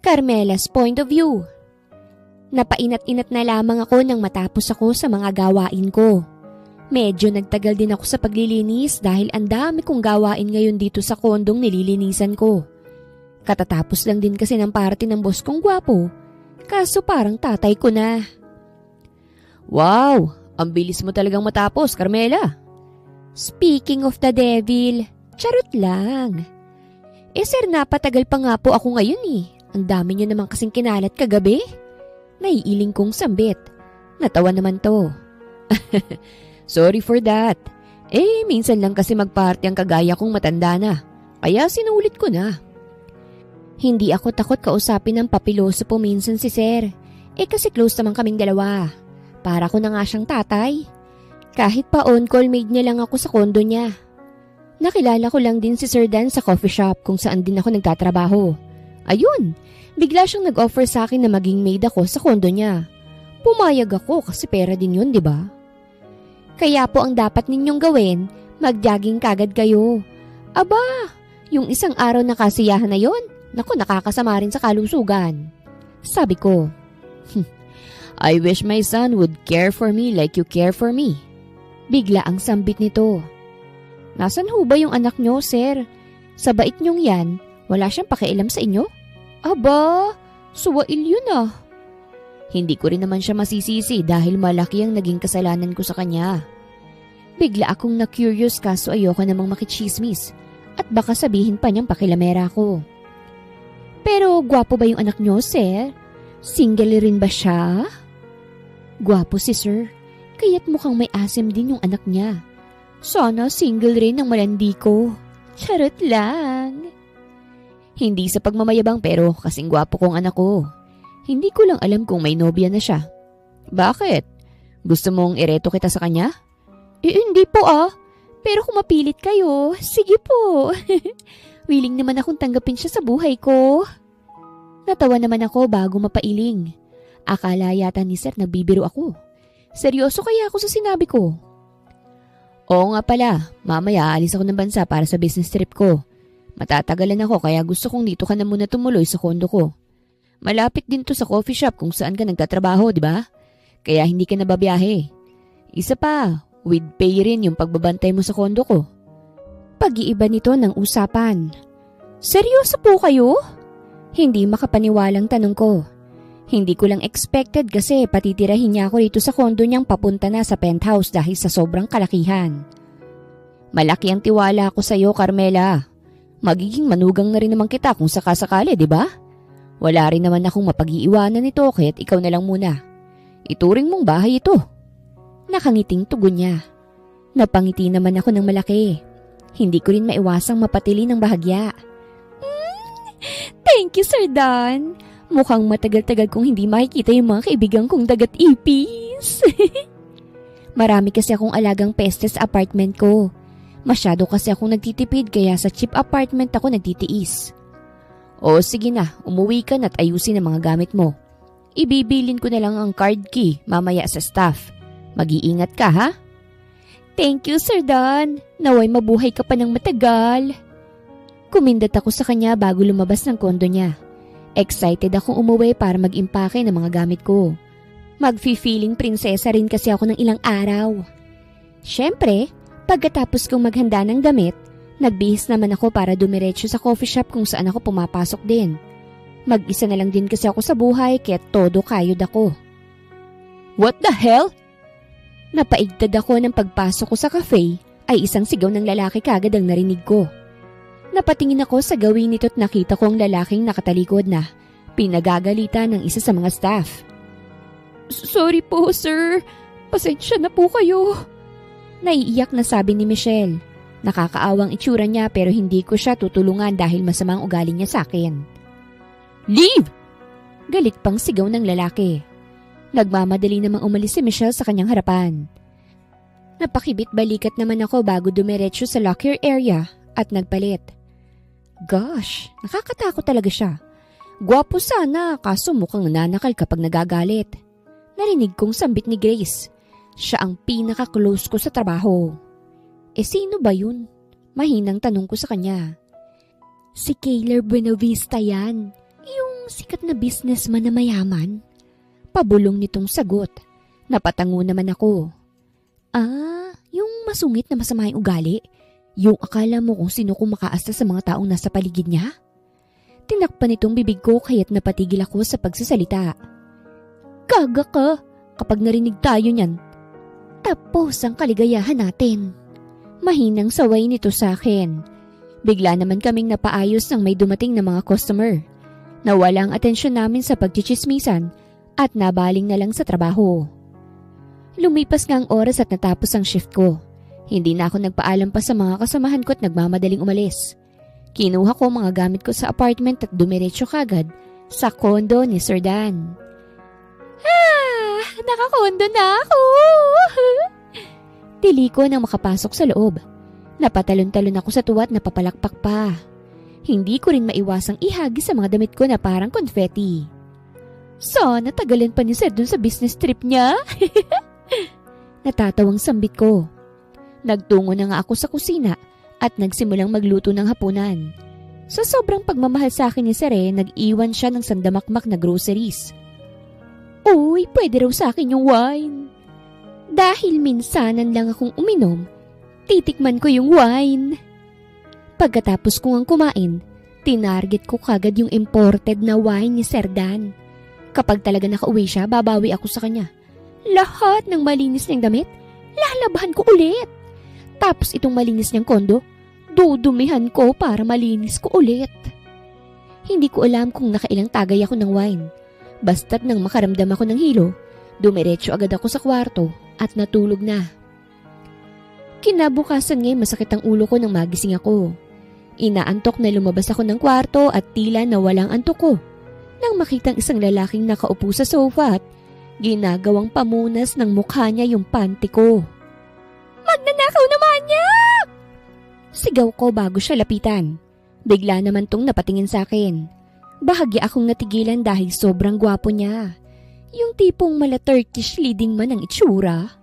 Carmela's point of view. Napainat-inat na lamang ako nang matapos ako sa mga gawain ko. Medyo nagtagal din ako sa paglilinis dahil ang dami kong gawain ngayon dito sa kondong nililinisan ko. Katatapos lang din kasi ng party ng boss kong gwapo, kaso parang tatay ko na. Wow! Ang bilis mo talagang matapos, Carmela. Speaking of the devil, charot lang. Sir, napatagal pa nga po ako ngayon eh. Ang dami nyo naman kasing kinalat kagabi. Naiiling kong sambit. Natawa naman to. Sorry for that. Minsan lang kasi magparty ang kagaya kong matanda na. Kaya sinulit ko na. Hindi ako takot kausapin ng papiloso po minsan si Sir. Kasi close naman kaming dalawa. Para ko na nga siyang tatay. Kahit pa on-call maid niya lang ako sa kondo niya. Nakilala ko lang din si Sir Dan sa coffee shop kung saan din ako nagtatrabaho. Ayun, bigla siyang nag-offer sa akin na maging maid ako sa kondo niya. Pumayag ako kasi pera din yun, di ba? Kaya po ang dapat ninyong gawin, mag-jogging kagad kayo. Aba, yung isang araw na kasiyahan na yon, naku, nakakasama rin sa kalusugan. Sabi ko, I wish my son would care for me like you care for me. Bigla ang sambit nito. Nasaan ho ba yung anak nyo, sir? Sa bait nyong yan, wala siyang pakialam sa inyo? Aba, suwail yun ah. Hindi ko rin naman siya masisisi dahil malaki ang naging kasalanan ko sa kanya. Bigla akong na-curious kaso ayoko namang makichismis at baka sabihin pa niyang pakilamera ko. Pero gwapo ba yung anak nyo, sir? Single rin ba siya? Gwapo si sir, kaya't mukhang may asim din yung anak niya. Sana single rin ang malandi ko. Charot lang. Hindi sa pagmamayabang pero kasing gwapo kong anak ko. Hindi ko lang alam kung may nobya na siya. Bakit? Gusto mong ireto kita sa kanya? Hindi po ah. Pero kung mapilit kayo, sige po. Willing naman akong tanggapin siya sa buhay ko. Natawa naman ako bago mapailing. Akala yata ni Sir nagbibiro ako. Seryoso kaya ako sa sinabi ko? Oo nga pala, mamaya aalis ako ng bansa para sa business trip ko. Matatagalan ako kaya gusto kong dito ka na muna tumuloy sa kondo ko. Malapit din to sa coffee shop kung saan ka nagtatrabaho, di ba? Kaya hindi ka nababiyahe. Isa pa, with pay rin yung pagbabantay mo sa kondo ko. Pag-iiba nito ng usapan. Seryoso po kayo? Hindi makapaniwalang tanong ko. Hindi ko lang expected kasi patitirahin niya ako dito sa kondo niyang papunta na sa penthouse dahil sa sobrang kalakihan. Malaki ang tiwala ko sa iyo, Carmela. Magiging manugang na rin naman kita kung sakasakali, di ba? Wala rin naman akong mapag-iiwanan nito kaya't ikaw na lang muna. Ituring mong bahay ito. Nakangiting tugon niya. Napangiti naman ako ng malaki. Hindi ko rin maiwasang mapatili ng bahagya. Thank you, Sir Dan. Mukhang matagal-tagal kong hindi makikita yung mga kaibigan kong dagat-ipis. Marami kasi akong alagang peste sa apartment ko. Masyado kasi akong nagtitipid kaya sa cheap apartment ako nagtitiis. O sige na, umuwi ka na't ayusin ang mga gamit mo. Ibibilin ko na lang ang card key mamaya sa staff. Mag-iingat ka ha? Thank you, Sir Dan. Naway mabuhay ka pa ng matagal. Kumindat ako sa kanya bago lumabas ng kondo niya. Excited akong umuwi para mag-impake ng mga gamit ko. Mag-feeling prinsesa rin kasi ako ng ilang araw. Siyempre, pagkatapos kong maghanda ng damit, nagbihis naman ako para dumiretso sa coffee shop kung saan ako pumapasok din. Mag-isa na lang din kasi ako sa buhay kaya todo kayod ako. What the hell? Napaigtad ako ng pagpasok ko sa cafe ay isang sigaw ng lalaki kagad ang narinig ko. Napatingin ako sa gawin nito at nakita ko ang lalaking nakatalikod na pinagagalitan ng isa sa mga staff. Sorry po, sir. Pasensya na po kayo. Naiiyak na sabi ni Michelle. Nakakaawang itsura niya pero hindi ko siya tutulungan dahil masamang ugali niya sa akin. Leave! Galit pang sigaw ng lalaki. Nagmamadali namang umalis si Michelle sa kanyang harapan. Napakibit-balikat naman ako bago dumiretso sa locker area at nagpalit. Gosh, nakakatakot talaga siya. Gwapo sana kaso mukhang nanakal kapag nagagalit. Narinig kong sambit ni Grace. Siya ang pinaka-close ko sa trabaho. Sino ba yun? Mahinang tanong ko sa kanya. Si Kayler Buenavista yan. Yung sikat na businessman na mayaman. Pabulong nitong sagot. Napatango naman ako. Yung masungit na masama yung ugali? Yung akala mo kung sino kung makaasta sa mga taong nasa paligid niya? Tinakpan itong bibig ko kaya't napatigil ako sa pagsasalita. Kaga ka! Kapag narinig tayo niyan, tapos ang kaligayahan natin. Mahinang saway nito sa akin. Bigla naman kaming napaayos ng may dumating na mga customer. Nawala ang atensyon namin sa pagchichismisan at nabaling na lang sa trabaho. Lumipas nga ang oras at natapos ang shift ko. Hindi na ako nagpaalam pa sa mga kasamahan ko at nagmamadaling umalis. Kinuha ko mga gamit ko sa apartment at dumiretso kagad sa kondo ni Sir Dan. Nakakondo na ako! Tili ko nang makapasok sa loob. Napatalon-talon ako sa tuwa at napapalakpak pa. Hindi ko rin maiwasang ihagi sa mga damit ko na parang konfetti. Sana tagalan pa ni Sir dun sa business trip niya. Natatawang sambit ko. Nagtungo na nga ako sa kusina at nagsimulang magluto ng hapunan. Sa sobrang pagmamahal sa akin ni Sir nag-iwan siya ng sandamakmak na groceries. Uy, pwede raw sa akin yung wine. Dahil minsanan lang akong uminom, titikman ko yung wine. Pagkatapos kong kumain, tinarget ko kagad yung imported na wine ni Sir Dan. Kapag talaga nakauwi siya, babawi ako sa kanya. Lahat ng malinis niyang damit, lalabahan ko ulit. Tapos itong malinis niyang kondo, dudumihan ko para malinis ko ulit. Hindi ko alam kung nakailang tagay ako ng wine. Basta't nang makaramdam ako ng hilo, dumiretso agad ako sa kwarto at natulog na. Kinabukasan ngayon masakit ang ulo ko nang magising ako. Inaantok na lumabas ako ng kwarto at tila nawalang antok ko nang makitang isang lalaking nakaupo sa sofa at ginagawang pamunas ng mukha niya yung panty ko. Magnanakaw naman niya! Sigaw ko bago siya lapitan. Bigla naman tong napatingin sa akin. Bahagya akong natigilan dahil sobrang gwapo niya. Yung tipong mala Turkish leading man ang itsura.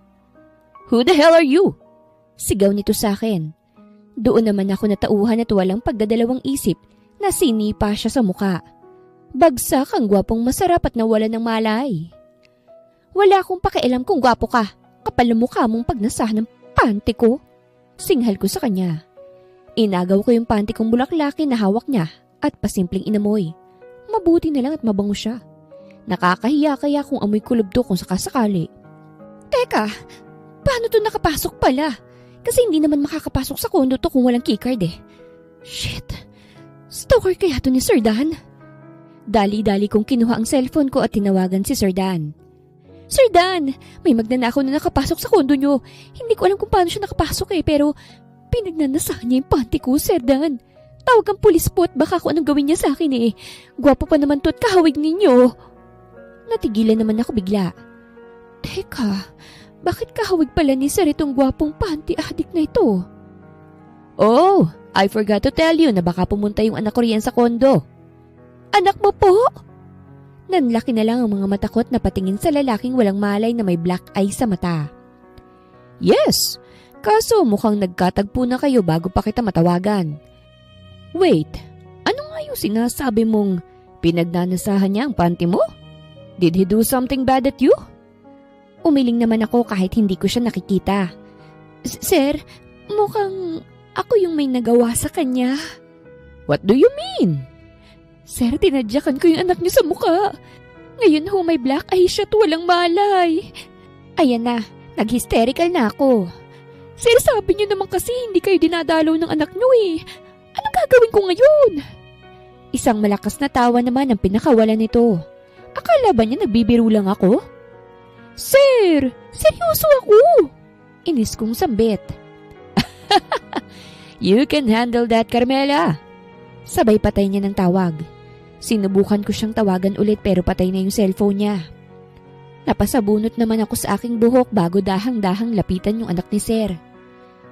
Who the hell are you? Sigaw nito sa akin. Doon naman ako natauhan at walang pagdadalawang isip na sinipa siya sa muka. Bagsak ang gwapong masarap at nawala ng malay. Wala akong pakialam kung gwapo ka. Kapal na mukha mong pagnasahan ng panty ko. Singhal ko sa kanya. Inagaw ko yung panty kong bulaklaki na hawak niya at pasimpleng inamoy. Mabuti na lang at mabango siya. Nakakahiya kaya kung amoy kulob to kung sakasakali. Teka, paano to nakapasok pala? Kasi hindi naman makakapasok sa kondo to kung walang keycard eh. Shit, stalker kaya to ni Sir Dan? Dali-dali kong kinuha ang cellphone ko at tinawagan si Sir Dan. Sir Dan, may magnanakaw na nakapasok sa kondo nyo. Hindi ko alam kung paano siya nakapasok pero pinagnanasahan niya yung panty ko, Sir Dan. Tawag ang pulis po at baka kung anong gawin niya sa akin Gwapo pa naman to at kahawig ninyo. Natigilan naman ako bigla. Teka, bakit kahawig pala ni Sir itong gwapong panty addict na ito? Oh, I forgot to tell you na baka pumunta yung anak ko riyan sa kondo. Anak mo po? Nanlaki na lang ang mga mata ko at napatingin sa lalaking walang malay na may black eye sa mata. Yes, kaso mukhang nagkatagpo na kayo bago pa kita matawagan. Wait, ano nga yung sinasabi mong pinagnanasahan niya ang panty mo? Did he do something bad at you? Umiling naman ako kahit hindi ko siya nakikita. Sir, mukhang ako yung may nagawa sa kanya. What do you mean? Sir, tinadyakan ko yung anak niyo sa mukha. Ngayon may black eye siya at walang malay. Ayan na, nag-hysterical na ako. Sir, sabi niyo naman kasi hindi kayo dinadalaw ng anak niyo Anong gagawin ko ngayon? Isang malakas na tawa naman ang pinakawalan nito. Akala ba niya nagbibiro lang ako? Sir, seryoso ako. Inis kong sambit. You can handle that, Carmela. Sabay patay niya ng tawag. Sinubukan ko siyang tawagan ulit pero patay na yung cellphone niya. Napasabunot naman ako sa aking buhok bago dahang-dahang lapitan yung anak ni Sir.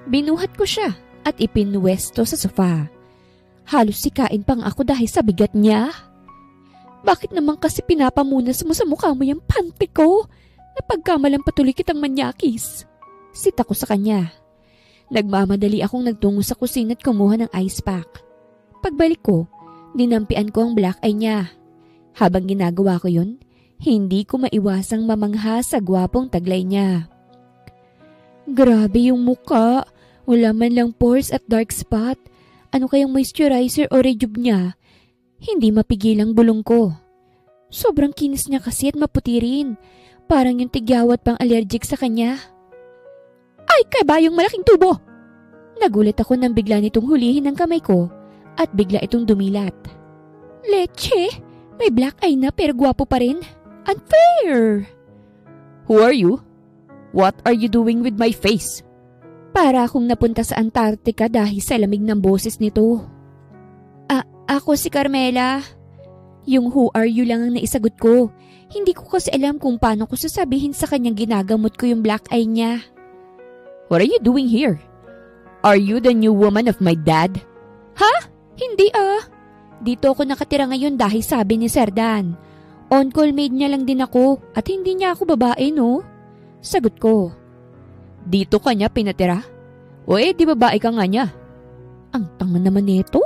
Binuhat ko siya at ipinwesto sa sofa. Halos sikain pang ako dahil sa bigat niya. Bakit naman kasi pinapamunas mo sa mukha mo yung panty ko? Napagkamalang patuloy kitang manyakis. Sita ko sa kanya. Nagmamadali akong nagtungo sa kusina at kumuha ng ice pack. Pagbalik ko, dinampian ko ang black eye niya. Habang ginagawa ko yun, hindi ko maiwasang mamangha sa gwapong taglay niya. Grabe yung muka. Wala man lang pores at dark spot. Ano kayang moisturizer o rejuve niya? Hindi mapigil ang bulong ko. Sobrang kinis niya kasi at maputi rin. Parang yung tigyawat pang allergic sa kanya. Ay, kaba yung malaking tubo! Nagulat ako nang bigla nitong hulihin ang kamay ko at bigla itong dumilat. Leche! May black eye na pero gwapo pa rin. Unfair! Who are you? What are you doing with my face? Para akong napunta sa Antarctica dahil sa lamig ng boses nito. Ako si Carmela. Yung who are you lang ang naisagot ko. Hindi ko kasi alam kung paano ko sasabihin sa kanyang ginagamot ko yung black eye niya. What are you doing here? Are you the new woman of my dad? Ha? Hindi Dito ako nakatira ngayon dahil sabi ni Sir Dan. On-call maid niya lang din ako at hindi niya ako babae, no? Sagot ko. Dito ka niya pinatira? O di babae ka nga niya? Ang tanga naman nito.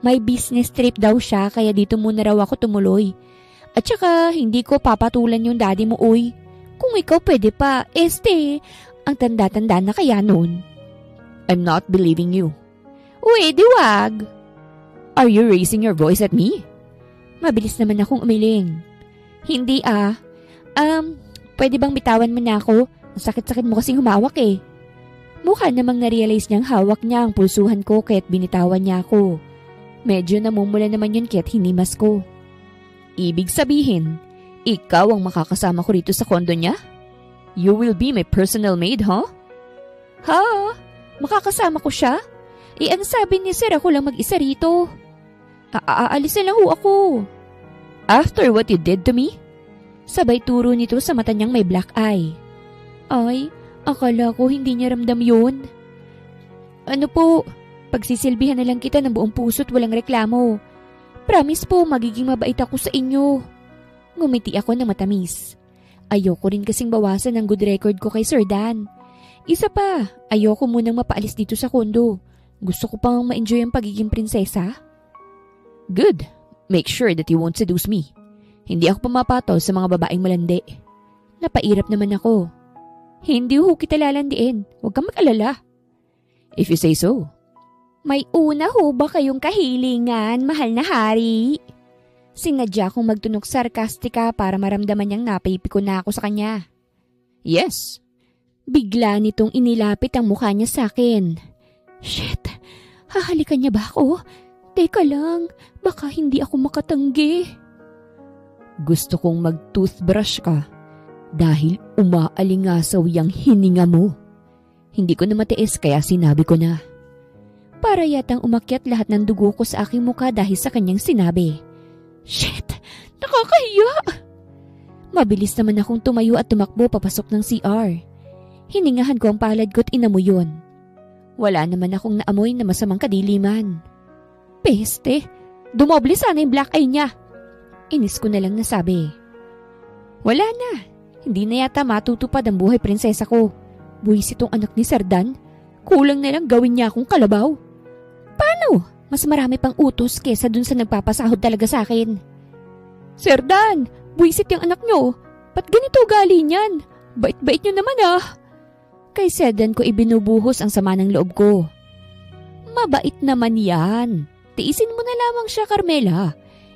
May business trip daw siya kaya dito muna raw ako tumuloy. At saka hindi ko papatulan yung daddy mo, uy. Kung ikaw pwede pa, ang tanda-tanda na kaya nun. I'm not believing you. Uy, di wag. Are you raising your voice at me? Mabilis naman akong umiling. Hindi pwede bang bitawan mo na ako? Ang sakit-sakit mo kasing humawak eh. Mukha namang narealize niyang hawak niya ang pulsuhan ko kaya't binitawan niya ako. Medyo namumula naman yun kaya't hinimas ko. Ibig sabihin, ikaw ang makakasama ko rito sa kondo niya? You will be my personal maid, huh? Ha? Makakasama ko siya? Ang sabi ni Sir ako lang mag-isa rito. Aalis na lang ho ako. After what you did to me? Sabay turo nito sa mata niyang may black eye. Ay, akala ko hindi niya ramdam yun. Ano po, pagsisilbihan na lang kita ng buong puso't walang reklamo. Promise po, magiging mabait ako sa inyo. Ngumiti ako na matamis. Ayoko rin kasing bawasan ang good record ko kay Sir Dan. Isa pa, ayoko munang mapaalis dito sa kondo. Gusto ko pang ma-enjoy ang pagiging prinsesa. Good. Make sure that you won't seduce me. Hindi ako pumapatol sa mga babaeng malandi. Napairap naman ako. Hindi ho kita lalandiin. Huwag kang mag-alala. If you say so. May una ho ba kayong kahilingan, mahal na hari? Sinadya kong magtunog sarkastika para maramdaman niyang napipiko na ako sa kanya. Yes. Bigla nitong inilapit ang mukha niya sa akin. Shit, hahalikan niya ba ako? Teka lang, baka hindi ako makatanggi. Gusto kong mag-toothbrush ka dahil umaalingasaw yung hininga mo. Hindi ko na matiis kaya sinabi ko na. Para yatang umakyat lahat ng dugo ko sa aking mukha dahil sa kanyang sinabi. Shit, nakakahiya! Mabilis naman akong tumayo at tumakbo papasok ng CR. Hiningahan ko ang palad ko at inamoy yun. Wala naman akong naamoy na masamang kadiliman. Peste, dumoble sana yung black eye niya. Inis ko na lang nasabi. Wala na, hindi na yata matutupad ang buhay prinsesa ko. Buwis itong anak ni Sir Dan. Kulang na lang gawin niya akong kalabaw. Paano? Mas marami pang utos kesa dun sa nagpapasahod talaga sa akin. Sir Dan, buwisit yung anak nyo. Ba't ganito ugali niyan? Bait-bait nyo naman Kay Sir Dan ko ibinubuhos ang sama ng loob ko. Mabait naman yan. Tiisin mo na lamang siya, Carmela.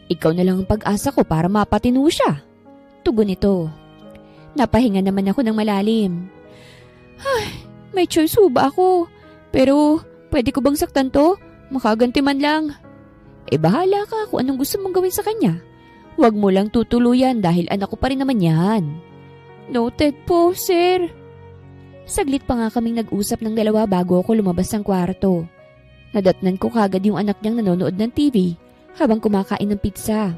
Ikaw na lang ang pag-asa ko para mapatino siya. Tugon nito. Napahinga naman ako ng malalim. Ay, may choice ho ba ako? Pero, pwede ko bang saktan to? Makaganti man lang. Bahala ka kung anong gusto mong gawin sa kanya. Huwag mo lang tutuluyan dahil anak ko pa rin naman yan. Noted po, sir. Saglit pa nga kaming nag-usap ng dalawa bago ako lumabas ng kwarto. Nadatnan ko kagad yung anak niyang nanonood ng TV habang kumakain ng pizza.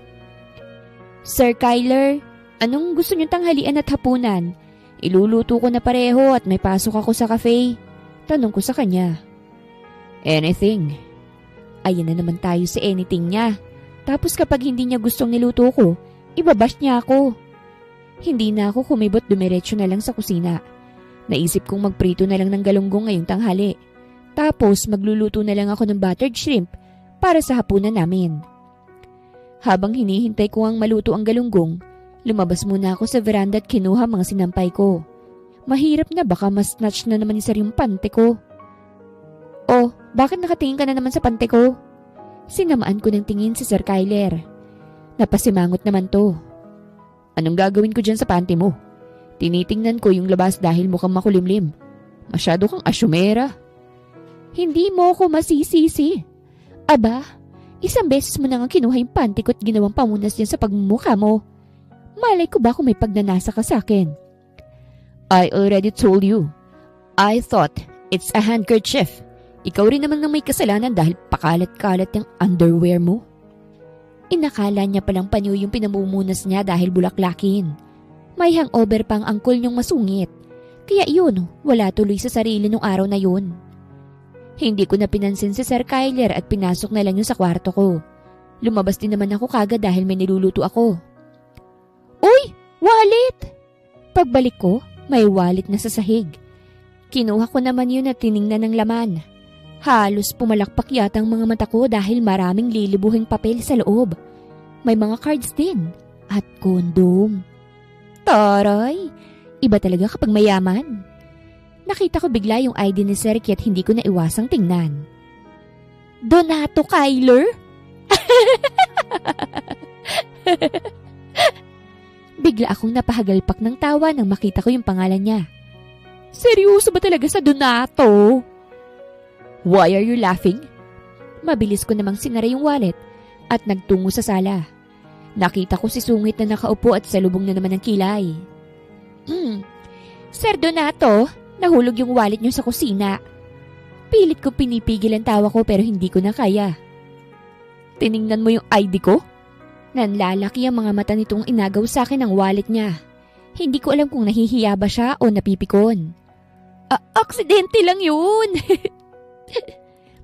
Sir Kyler, anong gusto niyong tanghalian at hapunan? Iluluto ko na pareho at may pasok ako sa cafe. Tanong ko sa kanya. Anything. Ayan na naman tayo sa anything niya. Tapos kapag hindi niya gustong niluto ko, ibabash niya ako. Hindi na ako kumibot, dumiretso na lang sa kusina. Naisip kong magprito na lang ng galunggong ngayong tanghali. Tapos magluluto na lang ako ng buttered shrimp para sa hapunan namin. Habang hinihintay ko ang maluto ang galunggong, lumabas muna ako sa veranda at kinuha mga sinampay ko. Mahirap na baka mas-snatch na naman ni Sir yung pante ko. Oh, bakit nakatingin ka na naman sa pante ko? Sinamaan ko ng tingin si Sir Kyler. Napasimangot naman to. Anong gagawin ko dyan sa pante mo? Tinitingnan ko yung labas dahil mukhang makulimlim. Masyado kang asyumera. Hindi mo ako masisisi. Aba, isang beses mo na nga kinuha yung panty ko at ginawang pamunas yan sa pagmumukha mo. Malay ko ba kung may pagnanasa ka sa akin? I already told you. I thought it's a handkerchief. Ikaw rin naman ang may kasalanan dahil pakalat-kalat yung underwear mo. Inakala niya palang panyo yung pinamumunas niya dahil bulaklakin. May hangover pang angkol niyong masungit. Kaya yun, wala tuloy sa sarili nung araw na yun. Hindi ko na pinansin si Sir Kyler at pinasok na lang yun sa kwarto ko. Lumabas din naman ako kagad dahil may niluluto ako. Uy! Wallet! Pagbalik ko, may wallet na sa sahig. Kinuha ko naman yun at tiningnan ng laman. Halos pumalakpak yata ang mga mata ko dahil maraming lilibuhing papel sa loob. May mga cards din at kondom. Taray! Iba talaga kapag mayaman. Nakita ko bigla yung ID ni Sir at hindi ko na iwasang tingnan. Donato Kyler? Bigla akong napahagalpak ng tawa nang makita ko yung pangalan niya. Seryoso ba talaga sa Donato? Why are you laughing? Mabilis ko namang sinara yung wallet at nagtungo sa sala. Nakita ko si Sungit na nakaupo at salubong na naman ng kilay. Sir Donato, nahulog yung wallet niyo sa kusina. Pilit ko pinipigil ang tawa ko pero hindi ko na kaya. Tiningnan mo yung ID ko? Nanlalaki ang mga mata nitong inagaw sa akin ang wallet niya. Hindi ko alam kung nahihiya ba siya o napipikon. Aksidente lang yun.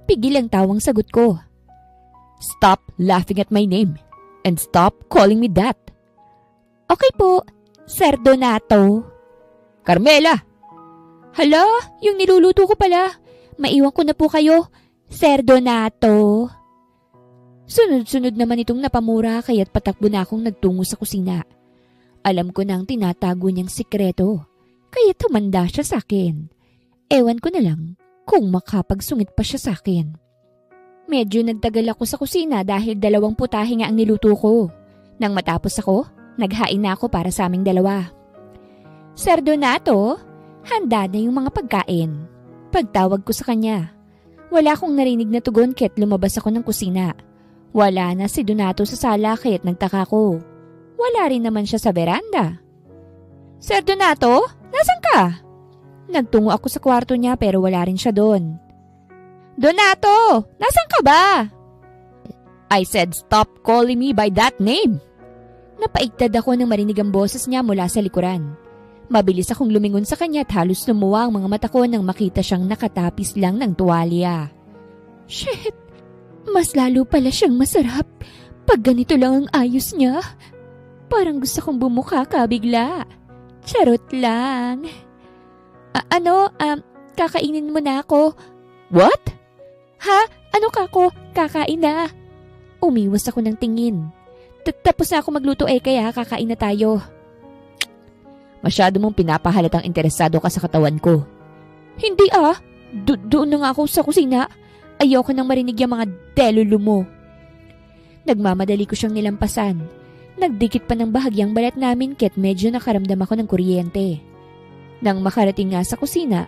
Pigil ang tawang sagot ko. Stop laughing at my name and stop calling me that. Okay po, Sir Donato. Carmela! Hala, yung niluluto ko pala. Maiwan ko na po kayo, Sir Donato. Sunod-sunod naman itong napamura kaya't patakbo na akong nagtungo sa kusina. Alam ko nang tinatago niyang sikreto, kaya't humanda siya sa akin. Ewan ko na lang kung makapagsungit pa siya sa akin. Medyo nagtagal ako sa kusina dahil 2 putahe nga ang niluto ko. Nang matapos ako, naghain na ako para sa aming 2. Sir Donato, handa na yung mga pagkain. Pagtawag ko sa kanya. Wala akong narinig na tugon kaya't lumabas ako ng kusina. Wala na si Donato sa sala kaya't nagtaka ko. Wala rin naman siya sa veranda. Sir Donato, nasan ka? Nagtungo ako sa kwarto niya pero wala rin siya doon. Donato, nasan ka ba? I said stop calling me by that name. Napaigtad ako nang marinig ang boses niya mula sa likuran. Mabilis akong lumingon sa kanya at halos lumuwa ang mga mata ko nang makita siyang nakatapis lang ng tuwalya. Shit! Mas lalo pala siyang masarap pag ganito lang ang ayos niya. Parang gusto kong bumukha ka bigla. Charot lang. Kakainin mo na ako. What? Ha? Ano ka ko? Kakain na. Umiwas ako ng tingin. Tapos na ako magluto kaya kakain na tayo. Masyado mong pinapahalatang interesado ka sa katawan ko. Hindi doon na nga ako sa kusina. Ayoko nang marinig yung mga delulu mo. Nagmamadali ko siyang nilampasan. Nagdikit pa ng bahagyang balat namin kaya't medyo nakaramdam ako ng kuryente. Nang makarating nga sa kusina,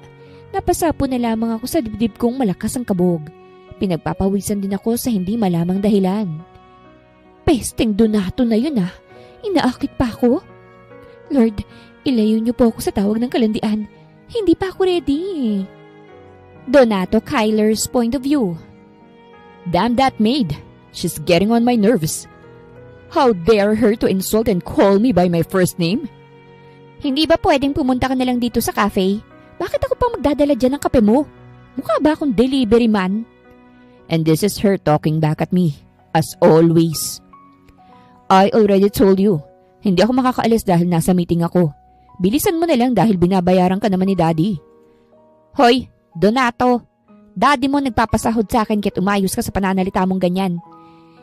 napasapo na lamang ako sa dibdib kong malakas ang kabog. Pinagpapawisan din ako sa hindi malamang dahilan. Pesteng Donato na yun Inaakit pa ako. Lord, ilayo niyo po ako sa tawag ng kalandian. Hindi pa ako ready. Donato Kyler's point of view. Damn that maid. She's getting on my nerves. How dare her to insult and call me by my first name? Hindi ba pwedeng pumunta ka na lang dito sa cafe? Bakit ako pang magdadala dyan ng kape mo? Mukha ba akong delivery man? And this is her talking back at me, as always. I already told you, hindi ako makakaalis dahil nasa meeting ako. Bilisan mo na lang dahil binabayaran ka naman ni Daddy. Hoy, Donato! Daddy mo nagpapasahod sa akin kahit umayos ka sa pananalita mong ganyan.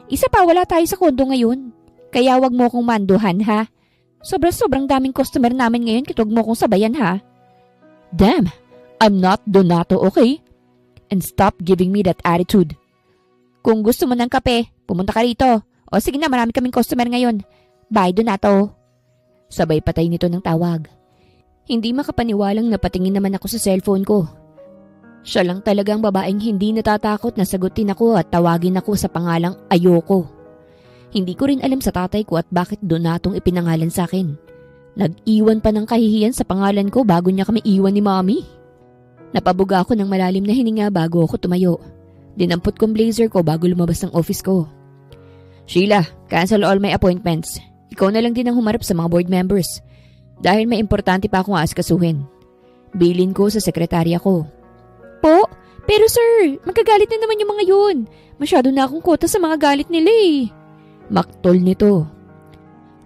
Isa pa, wala tayo sa kondo ngayon. Kaya wag mo kong manduhan, ha? Sobrang daming customer namin ngayon kahit wag mo kong sabayan, ha? Damn! I'm not Donato, okay? And stop giving me that attitude. Kung gusto mo ng kape, pumunta ka rito. O sige na, marami kaming customer ngayon. Bye, Donato. Sabay patay nito ng tawag. Hindi makapaniwalang napatingin naman ako sa cellphone ko. Siya lang talagang babaeng hindi natatakot na sagutin ako at tawagin ako sa pangalang Ayoko. Hindi ko rin alam sa tatay ko at bakit Donatong ipinangalan sa akin. Nag-iwan pa ng kahihiyan sa pangalan ko bago niya kami iwan ni Mommy. Napabuga ako ng malalim na hininga bago ako tumayo. Dinampot kong blazer ko bago lumabas ng office ko. Sheila, cancel all my appointments. Ikaw na lang din ang humarap sa mga board members. Dahil may importante pa akong aasikasuhin. Bilin ko sa sekretarya ko. Po, pero sir, magagalit na naman yung mga yun. Masyado na akong kota sa mga galit nila eh. Maktol nito.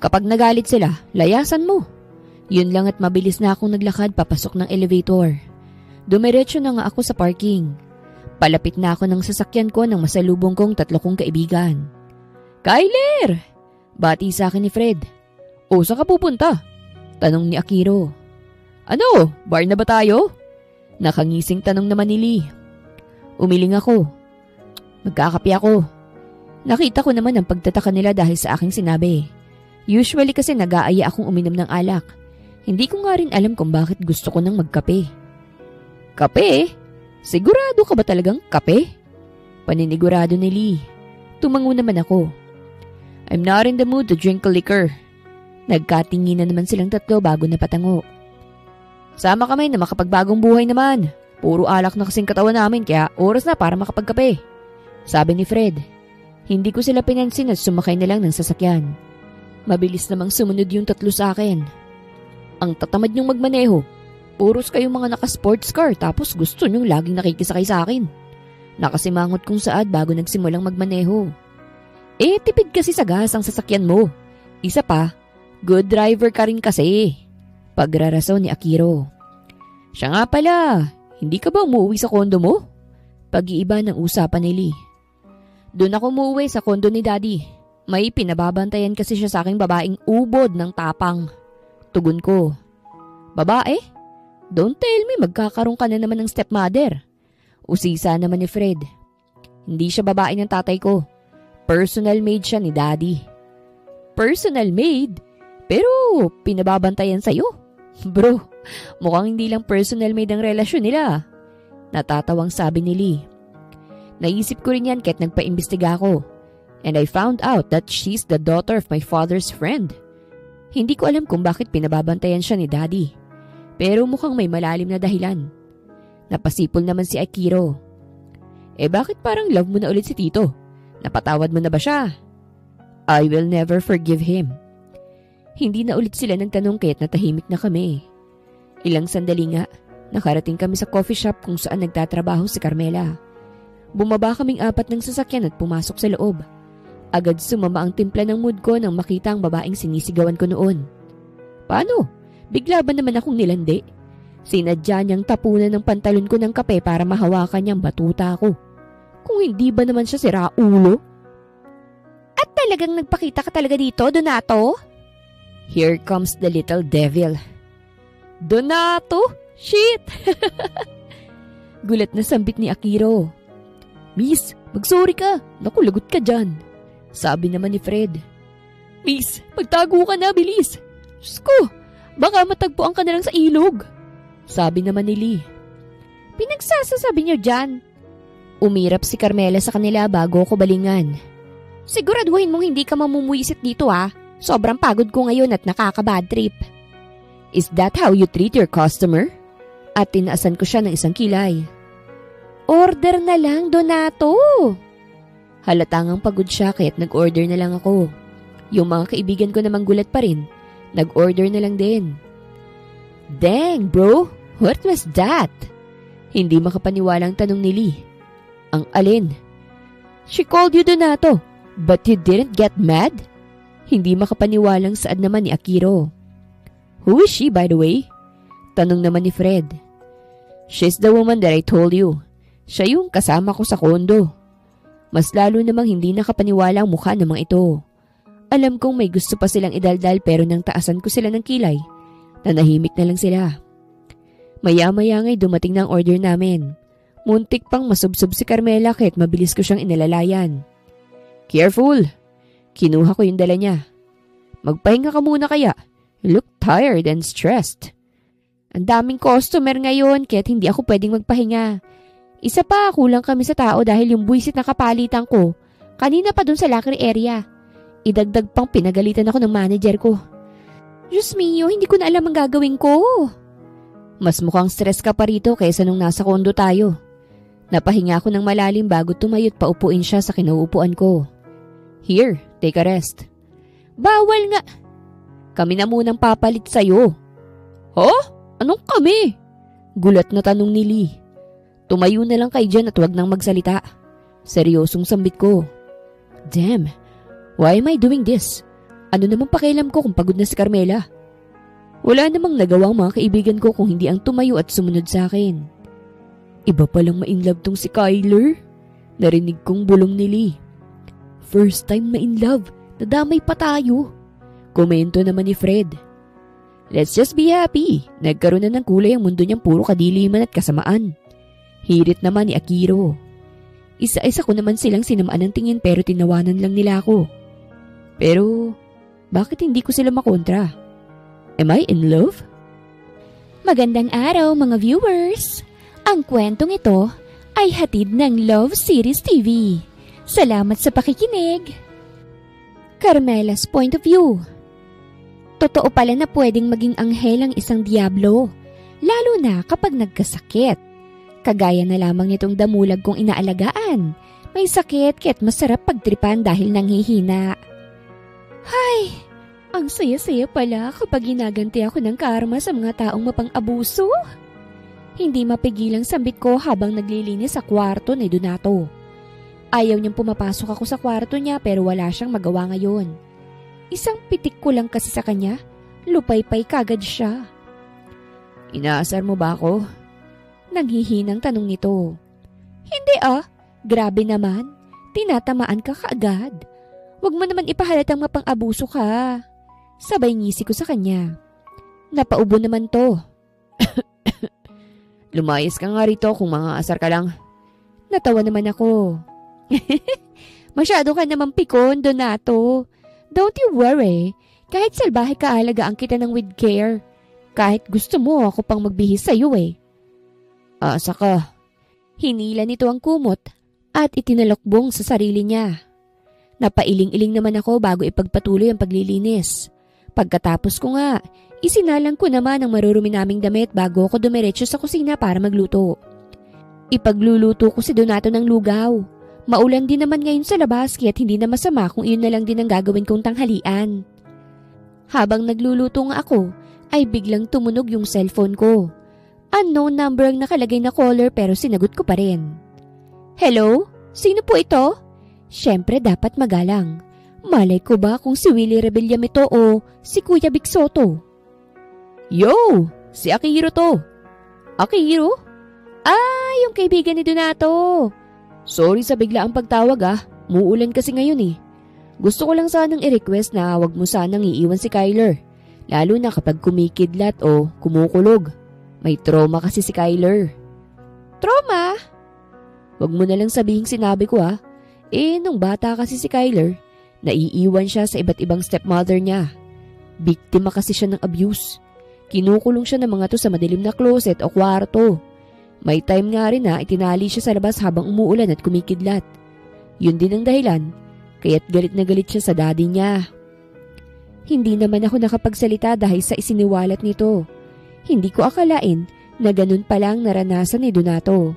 Kapag nagalit sila, layasan mo. Yun lang at mabilis na akong naglakad papasok ng elevator. Dumiretso na nga ako sa parking. Palapit na ako ng sasakyan ko nang masalubong kong 3 kong kaibigan. Kyler! Bati sa akin ni Fred. O, saan ka pupunta? Tanong ni Akiro. Ano? Bar na ba tayo? Nakangising tanong naman ni Lee. Umiling ako. Magkakape ako. Nakita ko naman ang pagtataka nila dahil sa aking sinabi. Usually kasi nag-aaya akong uminom ng alak. Hindi ko nga rin alam kung bakit gusto ko nang magkape. Kape? Sigurado ka ba talagang kape? Paninigurado ni Lee. Tumango naman ako. I'm not in the mood to drink liquor. Nagkatingin na naman silang 3 bago napatango. Sama kami na makapagbagong buhay naman. Puro alak na kasing katawan namin kaya oras na para makapagkape. Sabi ni Fred. Hindi ko sila pinansin at sumakay na lang ng sasakyan. Mabilis namang sumunod yung 3 sa akin. Ang tatamad niyong magmaneho. Puros kayong mga naka-sports car tapos gusto niyong laging nakikisakay sa akin. Nakasimangot kong saad bago nagsimulang magmaneho. Tipid kasi sa gas ang sasakyan mo. Isa pa, good driver ka rin kasi. Pagrarason ni Akiro. Siya nga pala, hindi ka ba umuwi sa kondo mo? Pag-iiba ng usapan ni Lee. Doon ako umuwi sa kondo ni Daddy. May pinababantayan kasi siya sa aking babaeng ubod ng tapang. Tugon ko. Babae? Don't tell me magkakaroon ka na naman ng stepmother. Usisa naman ni Fred. Hindi siya babae ng tatay ko. Personal maid siya ni Daddy. Personal maid? Pero pinababantayan sa'yo? Bro, mukhang hindi lang personal maid ang relasyon nila. Natatawang sabi ni Lee. Naisip ko rin yan kahit nagpaimbestiga ako. And I found out that she's the daughter of my father's friend. Hindi ko alam kung bakit pinababantayan siya ni Daddy. Pero mukhang may malalim na dahilan. Napasipol naman si Akiro. Bakit parang love mo na ulit si Tito? Napatawad mo na ba siya? I will never forgive him. Hindi na ulit sila nagtanong kaya't natahimik na kami. Ilang sandali nga, nakarating kami sa coffee shop kung saan nagtatrabaho si Carmela. Bumaba kaming 4 ng sasakyan at pumasok sa loob. Agad sumama ang timpla ng mood ko nang makita ang babaeng sinisigawan ko noon. Paano? Bigla ba naman akong nilandi? Sinadya niyang tapunan ng pantalon ko ng kape para mahawakan niyang batuta ko. Kung hindi ba naman siya siraulo? At talagang nagpakita ka talaga dito, Donato? Here comes the little devil. Donato? Shit! Gulat na sambit ni Akiro. Miss, magsorry ka. Naku, lagot ka dyan. Sabi naman ni Fred. Miss, magtago ka na, bilis. Diyos ko, baka matagpuan ka na lang sa ilog. Sabi naman ni Lee. Pinagsasasabi niyo dyan. Umirap si Carmela sa kanila bago ko balingan. Siguraduhin mong hindi ka mamumuisit dito ah. Sobrang pagod ko ngayon at nakaka-bad trip. Is that how you treat your customer? At tinaasan ko siya ng isang kilay. Order na lang, Donato. Halatangang pagod siya kaya't nag-order na lang ako. Yung mga kaibigan ko namang gulat pa rin, nag-order na lang din. Dang bro, what was that? Hindi makapaniwalang tanong ni Lee. Ang alin? She called you Donato, but you didn't get mad? Hindi makapaniwalang saad naman ni Akiro. Who is she, by the way? Tanong naman ni Fred. She's the woman that I told you. Siya yung kasama ko sa kondo. Mas lalo namang hindi nakapaniwala ang mukha ng mga ito. Alam kong may gusto pa silang idaldal pero nang taasan ko sila ng kilay, nanahimik na lang sila. Maya-maya nga'y dumating na ang order namin. Muntik pang masubsob si Carmela kahit mabilis ko siyang inalalayan. Careful! Kinuha ko yung dala niya. Magpahinga ka muna kaya. You look tired and stressed. Ang daming customer ngayon kaya't hindi ako pwedeng magpahinga. Isa pa, kulang kami sa tao dahil yung buwisit na kapalitan ko. Kanina pa dun sa locker area. Idagdag pang pinagalitan ako ng manager ko. Diyos mio, hindi ko na alam ang gagawin ko. Mas mukhang stress ka pa rito kaysa nung nasa kondo tayo. Napahinga ako ng malalim bago tumayo't paupuin siya sa kinauupuan ko. Here, take a rest. Bawal nga. Kami na munang papalit sa'yo. Huh? Anong kami? Gulat na tanong ni Lee. Tumayo na lang kay Jen at wag nang magsalita. Seryosong sambit ko. Damn, why am I doing this? Ano namang pakialam ko kung pagod na si Carmela? Wala namang nagawang mga kaibigan ko kung hindi ang tumayo at sumunod sa akin. Iba palang ma-inlove tong si Kyler. Narinig kong bulong ni Lee. First time ma-inlove, nadamay pa tayo. Komento naman ni Fred. Let's just be happy. Nagkaroon na ng kulay ang mundo niyang puro kadiliman at kasamaan. Hirit naman ni Akiro. Isa-isa ko naman silang sinamaan ng tingin pero tinawanan lang nila ako. Pero, bakit hindi ko sila makontra? Am I in love? Magandang araw mga viewers! Ang kwentong ito ay hatid ng Love Series TV. Salamat sa pakikinig! Carmela's point of view. Totoo pala na pwedeng maging anghel ang isang diablo, lalo na kapag nagkasakit. Kagaya na lamang nitong damulag kong inaalagaan. May sakit kaya't masarap pagtripan dahil nanghihina. Hay! Ang saya-saya pala kapag ginaganti ako ng karma sa mga taong mapang-abuso. Hindi mapigilang sambit ko habang naglilinis sa kwarto ni Donato. Ayaw niyang pumapasok ako sa kwarto niya pero wala siyang magawa ngayon. Isang pitik ko lang kasi sa kanya, lupay-pay kagad siya. Inaasar mo ba ako? Nanghihinang tanong nito. Hindi grabe naman. Tinatamaan ka kaagad. Huwag mo naman ipahalatang mapang-abuso ka. Sabay ngisi ko sa kanya. Napaubo naman to. Lumayas ka nga rito kung mga asar ka lang. Natawa naman ako. Masyado ka namang pikon, Donato. Don't you worry. Kahit salbahe ka alagaan kita ng with care. Kahit gusto mo ako pang magbihis sa'yo eh. Asa ka. Hinila nito ang kumot at itinalokbong sa sarili niya. Napailing-iling naman ako bago ipagpatuloy ang paglilinis. Pagkatapos ko nga, isinalang ko naman ang marurumi naming damit bago ako dumiretso sa kusina para magluto. Ipagluluto ko si Donato ng lugaw. Maulan din naman ngayon sa labas kaya't hindi na masama kung iyon na lang din ang gagawin kong tanghalian. Habang nagluluto nga ako, ay biglang tumunog yung cellphone ko. Unknown number ang nakalagay na caller pero sinagot ko pa rin. Hello? Sino po ito? Siyempre dapat magalang. Malay ko ba kung si Willie Rebelliam ito o si Kuya Big Soto? Yo! Si Akiro to. Akiro? Yung kaibigan ni Donato. Sorry sa biglaang pagtawag Muulan kasi ngayon eh. Gusto ko lang sanang i-request na wag mo sanang iiwan si Kyler. Lalo na kapag kumikidlat o kumukulog. May trauma kasi si Kyler. Trauma? Wag mo na lang sabihing sinabi ko nung bata kasi si Kyler, naiiwan siya sa iba't ibang stepmother niya. Biktima kasi siya ng abuse. Kinukulong siya ng mga to sa madilim na closet o kwarto. May time nga rin itinali siya sa labas habang umuulan at kumikidlat. Yun din ang dahilan, kaya't galit na galit siya sa daddy niya. Hindi naman ako nakapagsalita dahil sa isiniwalat nito. Hindi ko akalain na ganun palang naranasan ni Donato.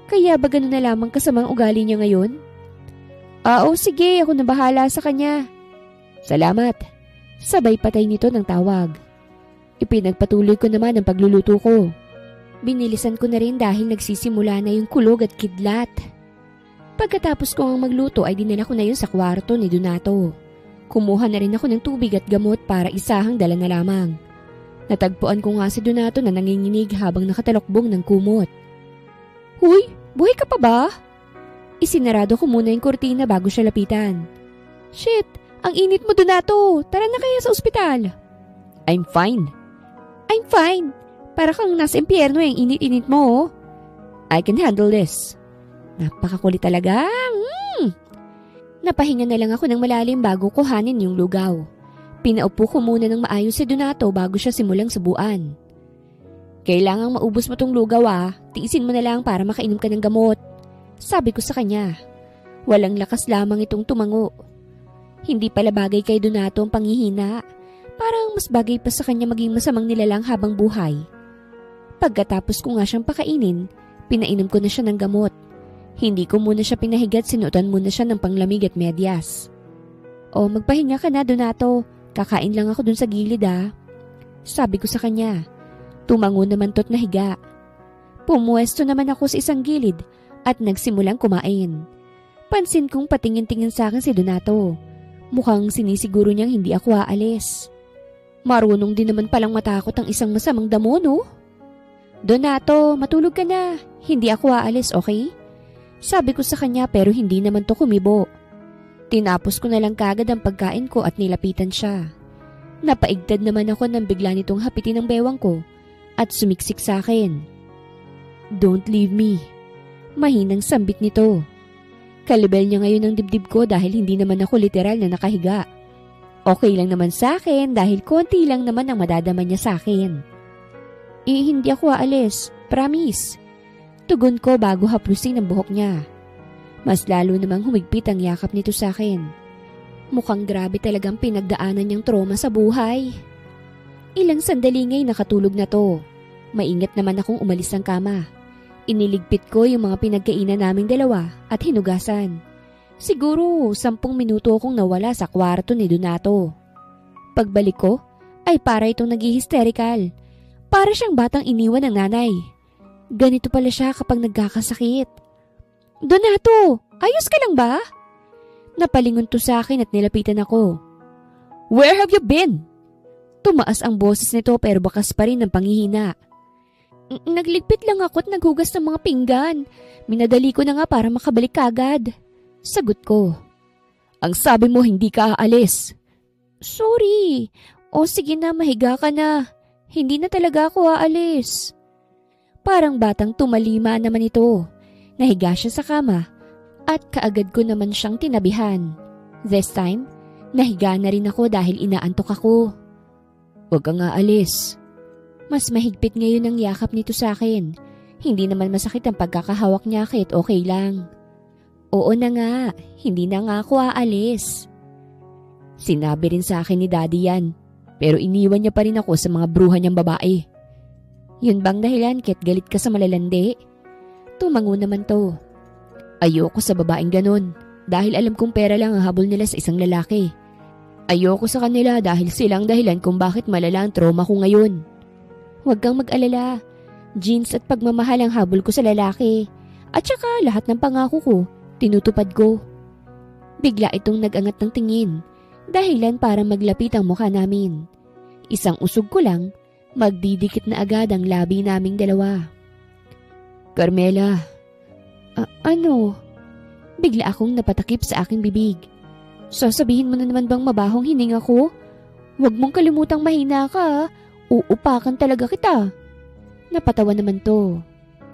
Kaya ba ganun na lamang kasamang ugali niya ngayon? Sige, ako na bahala sa kanya. Salamat. Sabay patay nito ng tawag. Ipinagpatuloy ko naman ang pagluluto ko. Binilisan ko na rin dahil nagsisimula na yung kulog at kidlat. Pagkatapos ko ang magluto ay dinala ko na yun sa kwarto ni Donato. Kumuha na rin ako ng tubig at gamot para isahang dala na lamang. Natagpuan ko nga si Donato na nanginginig habang nakatalokbong ng kumot. Huy, buhay ka pa ba? Isinarado ko muna yung kurtina bago siya lapitan. Shit, ang init mo Donato, tara na kaya sa ospital. I'm fine. I'm fine. Para kang nasa impyerno yung init-init mo oh. I can handle this. Napakakulit talaga. Napahinga na lang ako ng malalim bago kuhanin yung lugaw. Pinaupo ko muna ng maayos si Donato bago siya simulang subuan. Kailangang maubos mo tong lugaw tiisin mo na lang para makainom ka ng gamot. Sabi ko sa kanya. Walang lakas lamang itong tumango. Hindi pala bagay kay Donato ang panghihina. Parang mas bagay pa sa kanya maging masamang nilalang habang buhay. Pagkatapos ko nga siyang pakainin, pinainom ko na siya ng gamot. Hindi ko muna siya pinahigat, sinuotan muna siya ng panglamig at medyas. O magpahinga ka na Donato. Kakain lang ako dun sa gilid Sabi ko sa kanya. Tumango naman to't nahiga. Pumuwesto naman ako sa isang gilid at nagsimulang kumain. Pansin kong patingin-tingin sa akin si Donato. Mukhang sinisiguro niyang hindi ako aalis. Marunong din naman palang matakot ang isang masamang damo, no? Donato, matulog ka na. Hindi ako aalis, okay? Sabi ko sa kanya pero hindi naman to kumibo. Tinapos ko na lang kagad ang pagkain ko at nilapitan siya. Napaigtad naman ako nang bigla nitong hapitin ang bewang ko at sumiksik sa akin. Don't leave me. Mahinang sambit nito. Kalibel niya ngayon ang dibdib ko dahil hindi naman ako literal na nakahiga. Okay lang naman sa akin dahil konti lang naman ang madadama niya sa akin. Hindi ako aalis. Promise. Tugon ko bago haplusin ang buhok niya. Mas lalo namang humigpit ang yakap nito sa akin. Mukhang grabe talagang pinagdaanan niyang trauma sa buhay. Ilang sandali nga'y nakatulog na to. Maingat naman akong umalis ng kama. Iniligpit ko yung mga pinagkainan naming dalawa at hinugasan. Siguro 10 minuto akong nawala sa kwarto ni Donato. Pagbalik ko, ay para itong nag-hysterical. Para siyang batang iniwan ng nanay. Ganito pala siya kapag nagkakasakit. Donato, ayos ka lang ba? Napalingon to sa akin at nilapitan ako. Where have you been? Tumaas ang boses nito pero bakas pa rin ang panghihina. Nagligpit lang ako at naghugas ng mga pinggan. Minadali ko na nga para makabalik kagad. Sagot ko. Ang sabi mo hindi ka aalis. Sorry. O sige na, mahiga ka na. Hindi na talaga ako aalis. Parang batang tumalima naman ito. Nahiga siya sa kama at kaagad ko naman siyang tinabihan. This time, nahiga na rin ako dahil inaantok ako. Huwag kang aalis. Mas mahigpit ngayon ang yakap nito sa akin. Hindi naman masakit ang pagkakahawak niya kahit okay lang. Oo na nga, hindi na nga ako aalis. Sinabi rin sa akin ni Daddy yan, pero iniwan niya pa rin ako sa mga bruha niyang babae. Yun bang dahilan kahit galit ka sa malalandi? Tumango naman to. Ayoko sa babaeng ganon dahil alam kong pera lang ang habol nila sa isang lalaki. Ayoko sa kanila dahil silang dahilan kung bakit malala ang trauma ko ngayon. Huwag kang mag-alala. Jeans at pagmamahal ang habol ko sa lalaki. At saka lahat ng pangako ko, tinutupad ko. Bigla itong nag-angat ng tingin. Dahilan para maglapit ang mukha namin. Isang usog ko lang, magdidikit na agad ang labi naming dalawa. Carmela. Ano? Bigla akong napatakip sa aking bibig. Sasabihin mo na naman bang mabahong hininga ko? Huwag mong kalimutang mahina ka. Uupakan talaga kita. Napatawa naman to.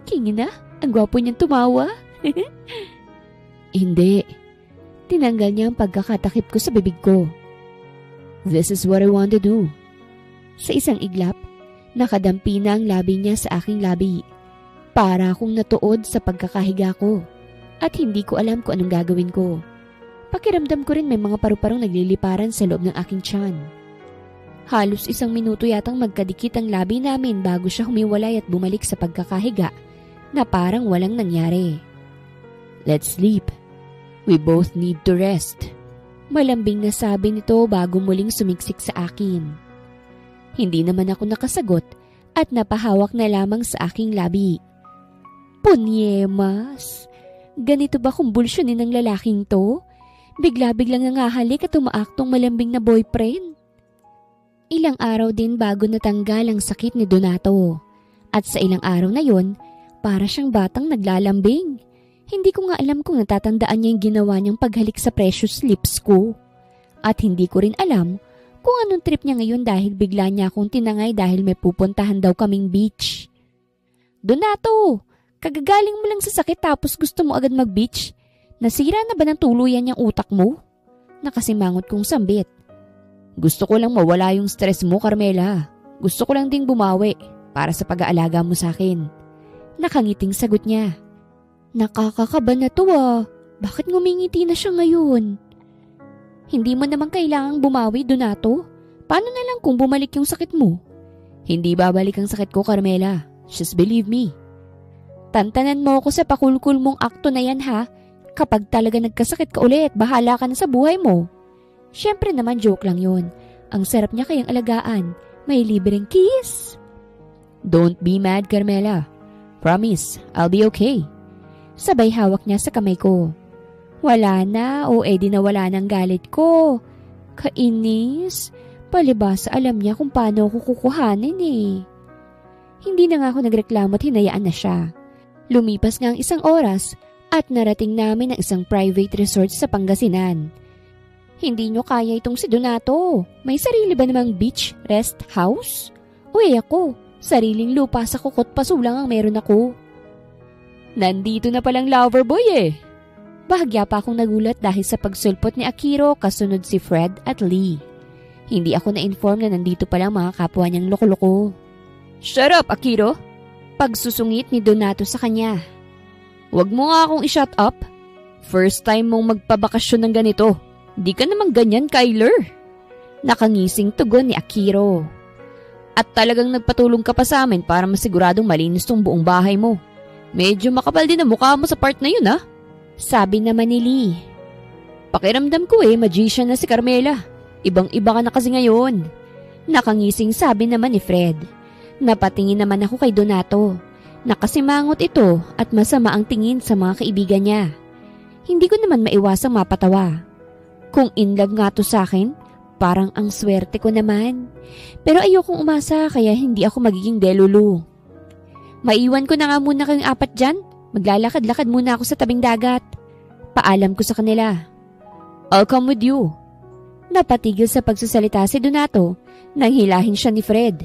Kingi na, ang gwapo niyang tumawa. Hindi. Tinanggal niya ang pagkakatakip ko sa bibig ko. This is what I want to do. Sa isang iglap, nakadampi na ang labi niya sa aking labi. Para akong natuod sa pagkakahiga ko at hindi ko alam kung anong gagawin ko. Pakiramdam ko rin may mga paru-parong nagliliparan sa loob ng aking tiyan. Halos 1 minuto yatang magkadikit ang labi namin bago siya humiwalay at bumalik sa pagkakahiga na parang walang nangyari. Let's sleep. We both need to rest. Malambing na sabi nito bago muling sumiksik sa akin. Hindi naman ako nakasagot at napahawak na lamang sa aking labi. Punyemas! Ganito ba kumbulsyonin ng lalaking to? Bigla-biglang nangahalik at umaaktong malambing na boyfriend? Ilang araw din bago natanggal ang sakit ni Donato. At sa ilang araw na yon, para siyang batang naglalambing. Hindi ko nga alam kung natatandaan niya yung ginawa niyang paghalik sa precious lips ko. At hindi ko rin alam kung anong trip niya ngayon dahil bigla niya akong tinangay dahil may pupuntahan daw kaming beach. Donato, kagagaling mo lang sa sakit tapos gusto mo agad mag-beach? Nasira na ba ng tuluyan yung utak mo? Nakasimangot kong sambit. Gusto ko lang mawala yung stress mo, Carmela. Gusto ko lang ding bumawi para sa pag-aalaga mo sa akin. Nakangiting sagot niya. Nakakakaba na to ah. Bakit ngumingiti na siya ngayon? Hindi mo naman kailangang bumawi, Donato. Paano na lang kung bumalik yung sakit mo? Hindi babalik ang sakit ko, Carmela. Just believe me. Tantanan mo ako sa pakulkul mong akto na yan ha. Kapag talaga nagkasakit ka ulit, bahala ka na sa buhay mo. Siyempre naman joke lang yun. Ang sarap niya kayang alagaan. May libreng kiss. Don't be mad, Carmela. Promise, I'll be okay. Sabay hawak niya sa kamay ko. Wala na o edi na wala ng galit ko. Kainis. Palibas alam niya kung paano ako kukuhanin eh. Hindi na nga ako nagreklamo at hinayaan na siya. Lumipas nga ang isang oras at narating namin ang isang private resort sa Pangasinan. Hindi nyo kaya itong si Donato. May sarili ba namang beach rest house? O ako, sariling lupa sa kukot pasulang ang meron ako. Nandito na palang lover boy eh. Bahagya pa akong nagulat dahil sa pagsulpot ni Akiro kasunod si Fred at Lee. Hindi ako na-inform na nandito palang mga kapwa niyang loko-loko. Shut up, Akiro! Pagsusungit ni Donato sa kanya. Huwag mo nga akong i-shut up. First time mong magpabakasyon ng ganito. Di ka naman ganyan, Kyler. Nakangising tugon ni Akiro. At talagang nagpatulong ka pa sa amin para masiguradong malinis tong buong bahay mo. Medyo makapal din ang mukha mo sa part na yun, ha? Sabi naman ni Lee. Pakiramdam ko magician na si Carmela. Ibang-iba ka na kasi ngayon. Nakangising sabi naman ni Fred. Napatingin naman ako kay Donato. Nakasimangot ito at masama ang tingin sa mga kaibigan niya. Hindi ko naman maiwasang mapatawa. Kung in love nga to sa akin, parang ang swerte ko naman. Pero ayokong umasa kaya hindi ako magiging delulu. Maiwan ko na nga muna kayong apat dyan. Maglalakad-lakad muna ako sa tabing dagat. Paalam ko sa kanila. I'll come with you. Napatigil sa pagsasalita si Donato nang hilahin siya ni Fred.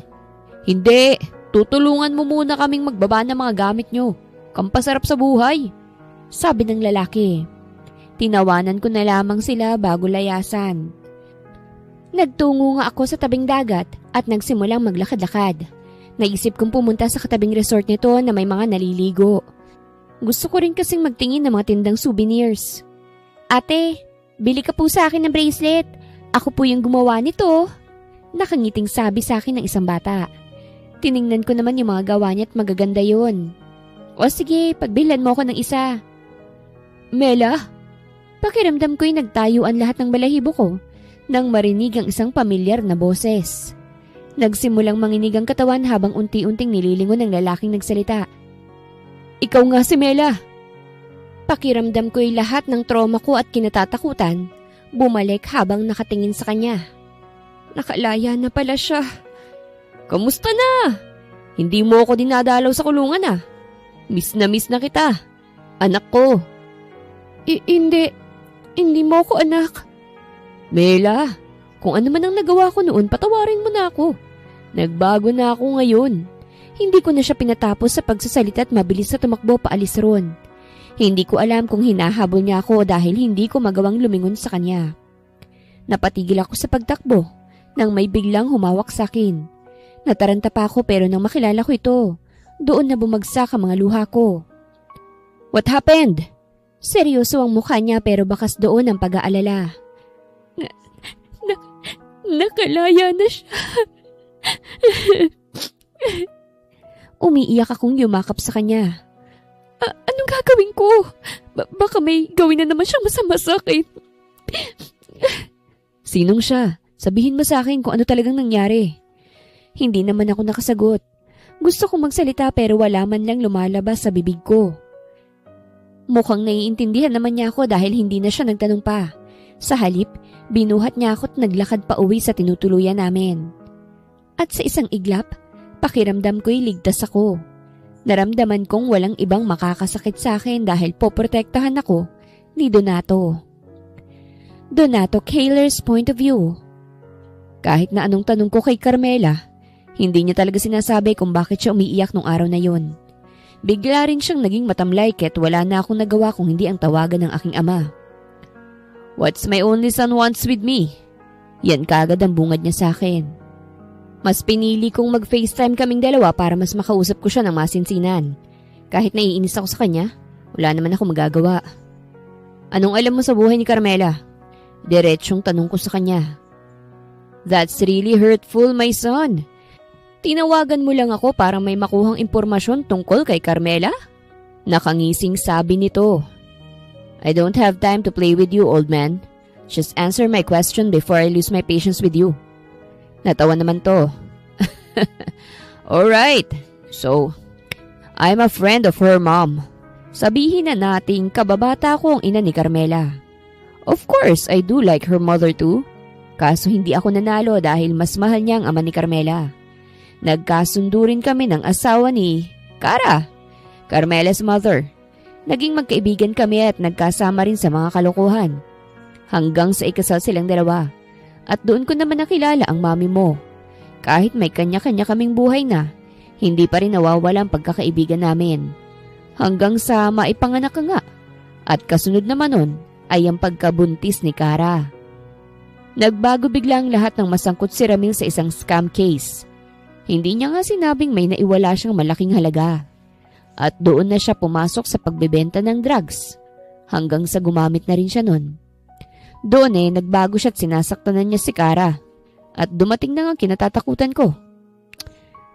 Hindi, tutulungan mo muna kaming magbaba ng mga gamit nyo. Kampasarap sa buhay. Sabi ng lalaki. Tinawanan ko na lamang sila bago layasan. Nagtungo nga ako sa tabing dagat at nagsimulang maglakad-lakad. Naisip kong pumunta sa katabing resort nito na may mga naliligo. Gusto ko rin kasing magtingin ng mga tindang souvenirs. Ate, bili ka po sa akin ng bracelet. Ako po yung gumawa nito. Nakangiting sabi sa akin ng isang bata. Tiningnan ko naman yung mga gawa niya at magaganda yun. O sige, pagbilhan mo ako ng isa. Mela? Pakiramdam ko'y nagtayuan lahat ng balahibo ko nang marinig ang isang pamilyar na boses. Nagsimulang manginig ang katawan habang unti-unting nililingon ng lalaking nagsalita. Ikaw nga si Mela. Pakiramdam ko'y lahat ng trauma ko at kinatatakutan bumalik habang nakatingin sa kanya. Nakalaya na pala siya. Kamusta na? Hindi mo ako dinadalaw sa kulungan ah. Miss na kita. Anak ko. Hindi mo ako anak. Mela, kung ano man ang nagawa ko noon, patawarin mo na ako. Nagbago na ako ngayon. Hindi ko na siya pinatapos sa pagsasalita at mabilis na tumakbo paalis ron. Hindi ko alam kung hinahabol niya ako dahil hindi ko magawang lumingon sa kanya. Napatigil ako sa pagtakbo nang may biglang humawak sa akin. Nataranta pa ako pero nang makilala ko ito, doon na bumagsak ang mga luha ko. What happened? Seryoso ang mukha niya pero bakas doon ang pag-aalala. Nakalaya na siya. Umiiyak akong yumakap sa kanya. Anong gagawin ko? Baka may gawin na naman siyang masama sa akin. Sinong siya? Sabihin mo sa akin kung ano talagang nangyari. Hindi naman ako nakasagot. Gusto kong magsalita pero wala man lang lumalabas sa bibig ko. Mukhang naiintindihan naman niya ako dahil hindi na siya nagtanong pa. Sa halip, binuhat niya ako at naglakad pa uwi sa tinutuluyan namin. At sa isang iglap, pakiramdam ko'y ligtas ako. Naramdaman kong walang ibang makakasakit sa akin dahil poprotektahan ako ni Donato. Donato Kaler's point of view. Kahit na anong tanong ko kay Carmela, hindi niya talaga sinasabi kung bakit siya umiiyak nung araw na yon. Bigla rin siyang naging matamlay kaya't wala na akong nagawa kung hindi ang tawagan ng aking ama. "What's my only son wants with me?" Yan kagad ang bungad niya sa akin. Mas pinili kong mag-FaceTime kaming dalawa para mas makausap ko siya ng masinsinan. Kahit naiinis ako sa kanya, wala naman ako magagawa. "Anong alam mo sa buhay ni Carmela?" Diretsyong tanong ko sa kanya. "That's really hurtful, my son. Tinawagan mo lang ako para may makuhang impormasyon tungkol kay Carmela?" Nakangising sabi nito. "I don't have time to play with you, old man. Just answer my question before I lose my patience with you." Natawa naman to. "Alright, so, I'm a friend of her mom. Sabihin na nating kababata ko ang ina ni Carmela. Of course, I do like her mother too. Kaso hindi ako nanalo dahil mas mahal niya ang ama ni Carmela. Nagkasundo rin kami ng asawa ni Cara, Carmela's mother. Naging magkaibigan kami at nagkasama rin sa mga kalokohan. Hanggang sa ikasal silang dalawa. At doon ko naman nakilala ang mami mo. Kahit may kanya-kanya kaming buhay na, hindi pa rin nawawala ang pagkakaibigan namin. Hanggang sa maipanganak ka nga. At kasunod naman nun ay ang pagkabuntis ni Cara. Nagbago bigla ang lahat ng masangkot si Ramil sa isang scam case. Hindi niya nga sinabing may naiwala siyang malaking halaga. At doon na siya pumasok sa pagbebenta ng drugs. Hanggang sa gumamit na rin siya nun. Doon nagbago siya at sinasaktanan niya si Cara. At dumating na nga kinatatakutan ko.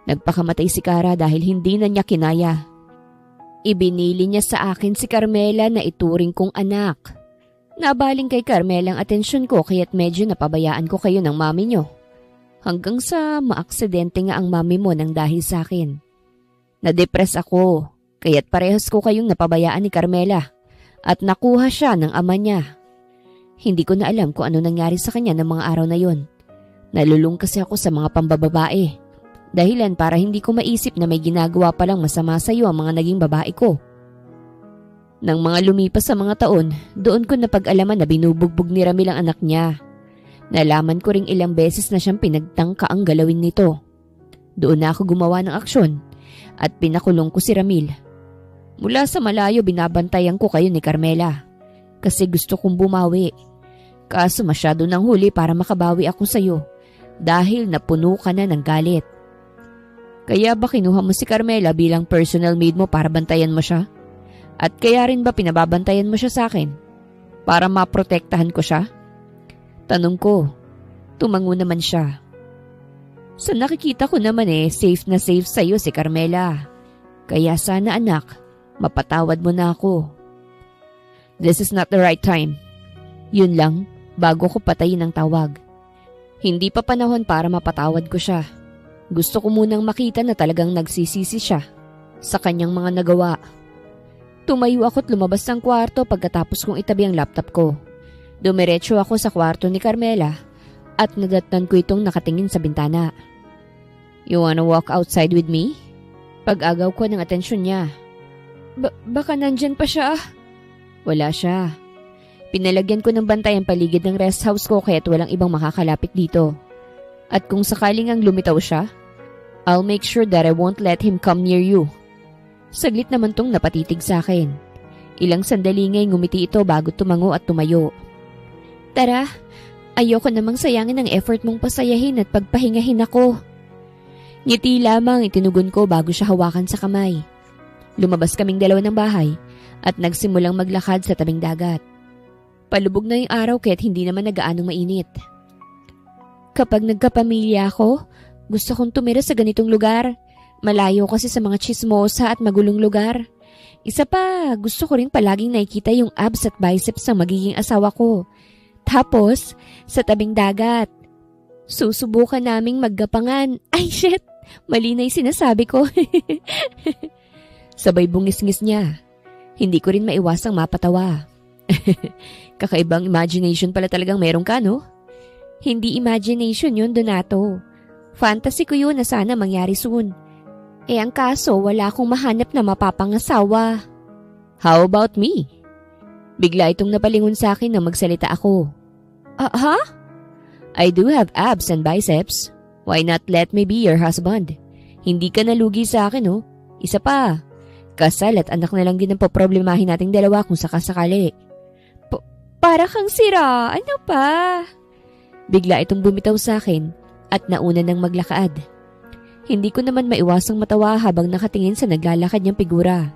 Nagpakamatay si Cara dahil hindi na niya kinaya. Ibinili niya sa akin si Carmela na ituring kong anak. Nabaling kay Carmela ang atensyon ko kaya't medyo napabayaan ko kayo ng mami niyo. Hanggang sa maaksidente nga ang mami mo nang dahil sa akin. Nadepress ako, kaya't parehas ko kayong napabayaan ni Carmela at nakuha siya ng ama niya. Hindi ko na alam kung ano nangyari sa kanya ng mga araw na yon. Nalulung kasi ako sa mga pambababae. Dahilan para hindi ko maisip na may ginagawa palang masama sa iyo ang mga naging babae ko. Nang mga lumipas sa mga taon, doon ko napag-alaman na binubugbog ni Ramil ang anak niya. Nalaman ko ring ilang beses na siyang pinagtangka ang galawin nito. Doon na ako gumawa ng aksyon at pinakulong ko si Ramil. Mula sa malayo binabantayan ko kayo ni Carmela kasi gusto kong bumawi. Kaso masyado nang huli para makabawi ako sa iyo dahil napuno ka na ng galit. Kaya ba kinuha mo si Carmela bilang personal maid mo para bantayan mo siya? At kaya rin ba pinababantayan mo siya sa akin? Para maprotektahan ko siya? Tanong ko. Tumango naman siya. Sa nakikita ko naman safe na safe sa'yo si Carmela. Kaya sana anak, mapatawad mo na ako. This is not the right time. Yun lang, bago ko patayin ang tawag. Hindi pa panahon para mapatawad ko siya. Gusto ko munang makita na talagang nagsisisi siya sa kanyang mga nagawa. Tumayo ako't lumabas ng kwarto pagkatapos kong itabi ang laptop ko. Dumiretso ako sa kwarto ni Carmela at nadatnan ko itong nakatingin sa bintana. You wanna walk outside with me? Pag-agaw ko ng atensyon niya. Baka nandyan pa siya. Wala siya. Pinalagyan ko ng bantay ang paligid ng rest house ko kaya't walang ibang makakalapit dito. At kung sakaling ang lumitaw siya, I'll make sure that I won't let him come near you. Saglit naman tong napatitig sa akin. Ilang sandali nga'y ngumiti ito bago tumango at tumayo. Tara, ayoko namang sayangin ang effort mong pasayahin at pagpahingahin ako. Ngiti lamang itinugon ko bago siya hawakan sa kamay. Lumabas kaming dalawa ng bahay at nagsimulang maglakad sa tabing dagat. Palubog na yung araw kaya't hindi naman nagaanong mainit. Kapag nagkapamilya ako, gusto kong tumira sa ganitong lugar. Malayo kasi sa mga chismosa at magulong lugar. Isa pa, gusto ko rin palaging nakikita yung abs at biceps ng magiging asawa ko. Tapos, sa tabing dagat. Susubukan naming maggapangan. Ay shit! Mali na yung sinasabi ko. Sabay bungis-ngis niya. Hindi ko rin maiwasang mapatawa. Kakaibang imagination pala talagang meron ka, no? Hindi imagination yun, Donato. Fantasy ko yun na sana mangyari soon. Ang kaso wala akong mahanap na mapapangasawa. How about me? Bigla itong napalingon sa akin nang magsalita ako. Ha? I do have abs and biceps. Why not let me be your husband? Hindi ka nalugi sa akin, oh. Isa pa, kasal at anak na lang din ang poproblemahin nating dalawa kung sakasakali. Para kang sira, ano pa? Bigla itong bumitaw sa akin at nauna ng maglakad. Hindi ko naman maiwasang matawa habang nakatingin sa naglalakad niyang figura.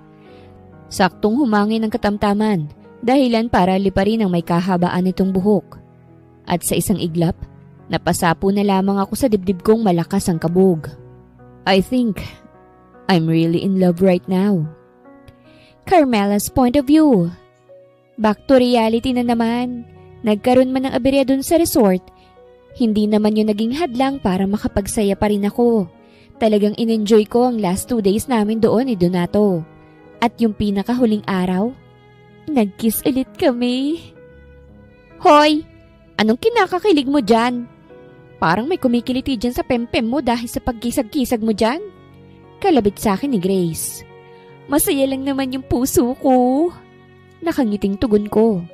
Saktong humangin ang katamtaman, dahilan para liparin ang may kahabaan nitong buhok. At sa isang iglap, napasapo na lamang ako sa dibdib kong malakas ang kabog. I think I'm really in love right now. Carmela's point of view. Back to reality na naman. Nagkaroon man ng aberya dun sa resort. Hindi naman yun naging hadlang para makapagsaya pa rin ako. Talagang in-enjoy ko ang last 2 days namin doon ni Donato. At yung pinakahuling araw, nag-kiss ulit kami. Hoy! Anong kinakakilig mo dyan? Parang may kumikiliti dyan sa pempem mo dahil sa pagkisag-kisag mo dyan. Kalabit sa akin ni Grace. Masaya lang naman yung puso ko. Nakangiting tugon ko.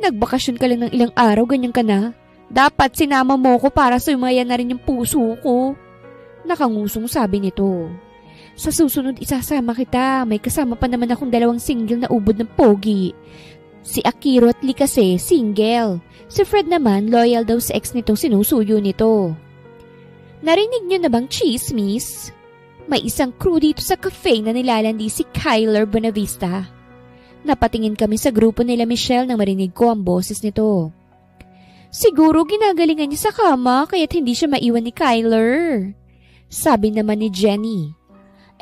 Nagbakasyon ka lang ng ilang araw, ganyan ka na. Dapat sinama mo ko para sumaya na rin yung puso ko. Nakangusong sabi nito. Sa susunod isasama kita, may kasama pa naman akong 2 single na ubod ng pogi. Si Akiro at Lee kasi, single. Si Fred naman, loyal daw sa ex nitong sinusuyo nito. Narinig niyo na bang chismis? May isang crew dito sa cafe na nilalandi si Kyler Bonavista. Napatingin kami sa grupo nila Michelle nang marinig ko ang boses nito. Siguro ginagalingan niya sa kama kaya't hindi siya maiwan ni Kyler. Sabi naman ni Jenny.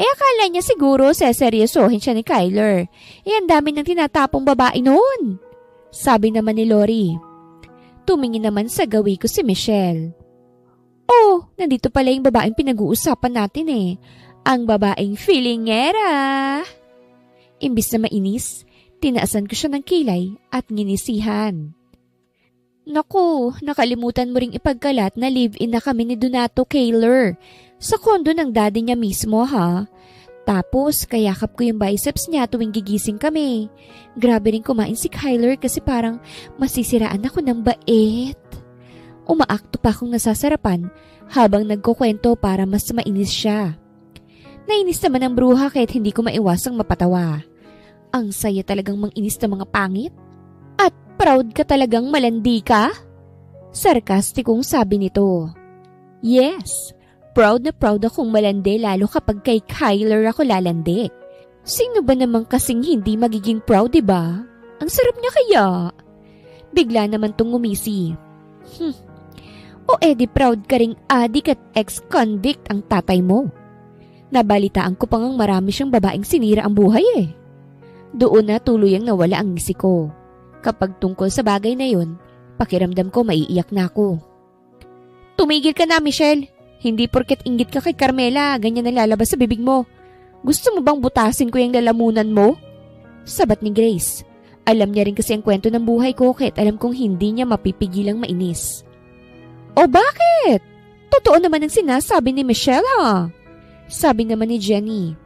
Akala niya siguro seseryosohin siya ni Kyler. Ang dami ng tinatapong babae noon. Sabi naman ni Lori. Tumingin naman sa gawi ko si Michelle. Oh, nandito pala yung babaeng pinag-uusapan natin eh. Ang babaeng feelingera. Imbis na mainis, tinaasan ko siya ng kilay at nginisihan. Naku, nakalimutan mo ring ipagkalat na live-in na kami ni Donato Kyler. Sa kondo ng daddy niya mismo ha. Tapos kayakap ko yung biceps niya tuwing gigising kami. Grabe rin kumain si Kyler kasi parang masisiraan ako ng bait. Umaakto pa akong nasasarapan habang nagkukwento para mas mainis siya. Nainis naman ang bruha kahit hindi ko maiwasang mapatawa. Ang saya talagang manginis ng mga pangit. At proud ka talagang malandi ka? Sarkastikong sabi nito. Yes, proud na proud akong malandi lalo kapag kay Kyler ako lalandi. Sino ba naman kasing hindi magiging proud, diba? Ang sarap niya kaya. Bigla naman tong ngumisi. O edi proud ka ring adik at ex-convict ang tatay mo. Nabalitaan ko pang marami siyang babaeng sinira ang buhay eh. Doon na tuluyang nawala ang ngisi ko. Kapag tungkol sa bagay na yun, pakiramdam ko maiiyak na ako. Tumigil ka na, Michelle. Hindi porket inggit ka kay Carmela, ganyan na lalabas sa bibig mo. Gusto mo bang butasin ko yung lalamunan mo? Sabat ni Grace. Alam niya rin kasi ang kwento ng buhay ko kahit alam kong hindi niya mapipigilang mainis. O bakit? Totoo naman ang sinasabi ni Michelle ha? Sabi naman ni Jenny.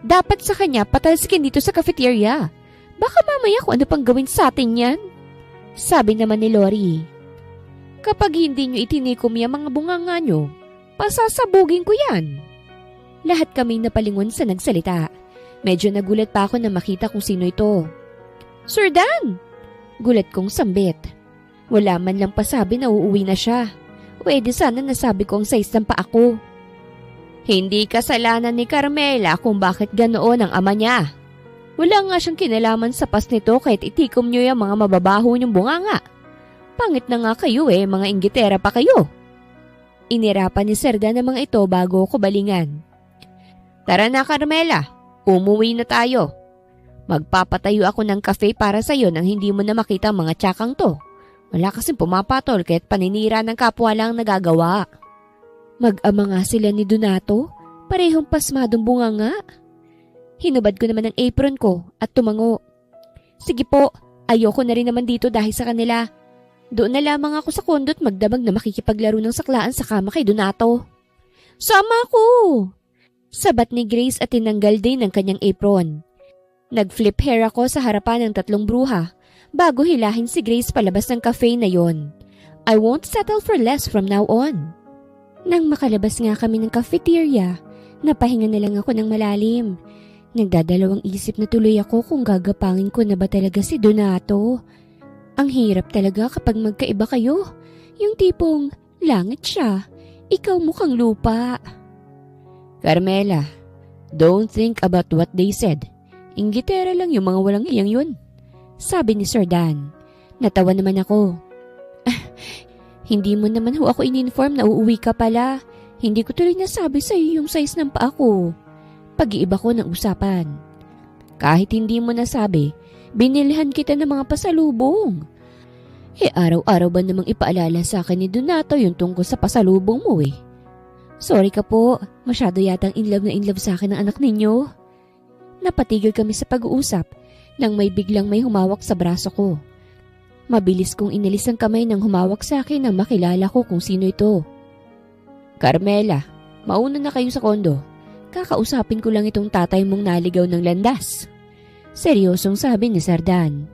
Dapat sa kanya patalsikin dito sa cafeteria. Baka mamaya kung ano pang gawin sa atin yan. Sabi naman ni Lori. Kapag hindi nyo itinikom yung mga bunganga nyo, pasasabugin ko yan. Lahat kaming napalingon sa nagsalita. Medyo nagulat pa ako na makita kung sino ito. Sir Dan! Gulat kong sambit. Wala man lang pasabi na uuwi na siya. Pwede sana nasabi ko ang size ng paa ko. Hindi kasalanan ni Carmela kung bakit ganoon ang ama niya. Wala nga siyang kinalaman sa pas nito kahit itikom niyo yung mga mababaho niyong bunganga. Pangit na nga kayo eh, mga inggitera pa kayo. Inirapan ni Sir Dan ang mga ito bago ko balingan. Tara na Carmela, umuwi na tayo. Magpapatayo ako ng cafe para sa'yo nang hindi mo na makita ang mga tsakang to. Wala kasing pumapatol kaya't paninira ng kapwa lang nagagawa. Mag-ama nga sila ni Donato, parehong pasmadong bunganga. Hinubad ko naman ang apron ko at tumango. Sige po, ayoko na rin naman dito dahil sa kanila. Doon na lamang ako sa kondo at magdamag na makikipaglaro ng saklaan sa kama kay Donato. Sama ko! Sabat ni Grace at tinanggal din ang kanyang apron. Nag-flip hair ako sa harapan ng 3 bruha bago hilahin si Grace palabas ng cafe na yon. I won't settle for less from now on. Nang makalabas nga kami ng cafeteria, napahinga na lang ako ng malalim. Nagdadalawang isip na tuloy ako kung gagapangin ko na ba talaga si Donato. Ang hirap talaga kapag magkaiba kayo. Yung tipong langit siya, ikaw mukhang lupa. Carmela, don't think about what they said. Inggitera lang yung mga walang iyang yun. Sabi ni Sir Dan. Natawa naman ako. Hindi mo naman ho ako in-inform na uuwi ka pala. Hindi ko tuloy nasabi sa iyo yung size ng paa ko. Pag-iiba ko ng usapan. Kahit hindi mo nasabi, binilhan kita ng mga pasalubong. Araw-araw ba namang ipaalala sa akin ni Donato yung tungkol sa pasalubong mo eh? Sorry ka po, masyado yatang in love sa akin ang anak ninyo. Napatigil kami sa pag-uusap nang may biglang may humawak sa braso ko. Mabilis kong inalis ang kamay nang humawak sa akin nang makilala ko kung sino ito. Carmela, mauna na kayo sa kondo. Kakausapin ko lang itong tatay mong naligaw ng landas. Seryosong sabi ni Sir Dan.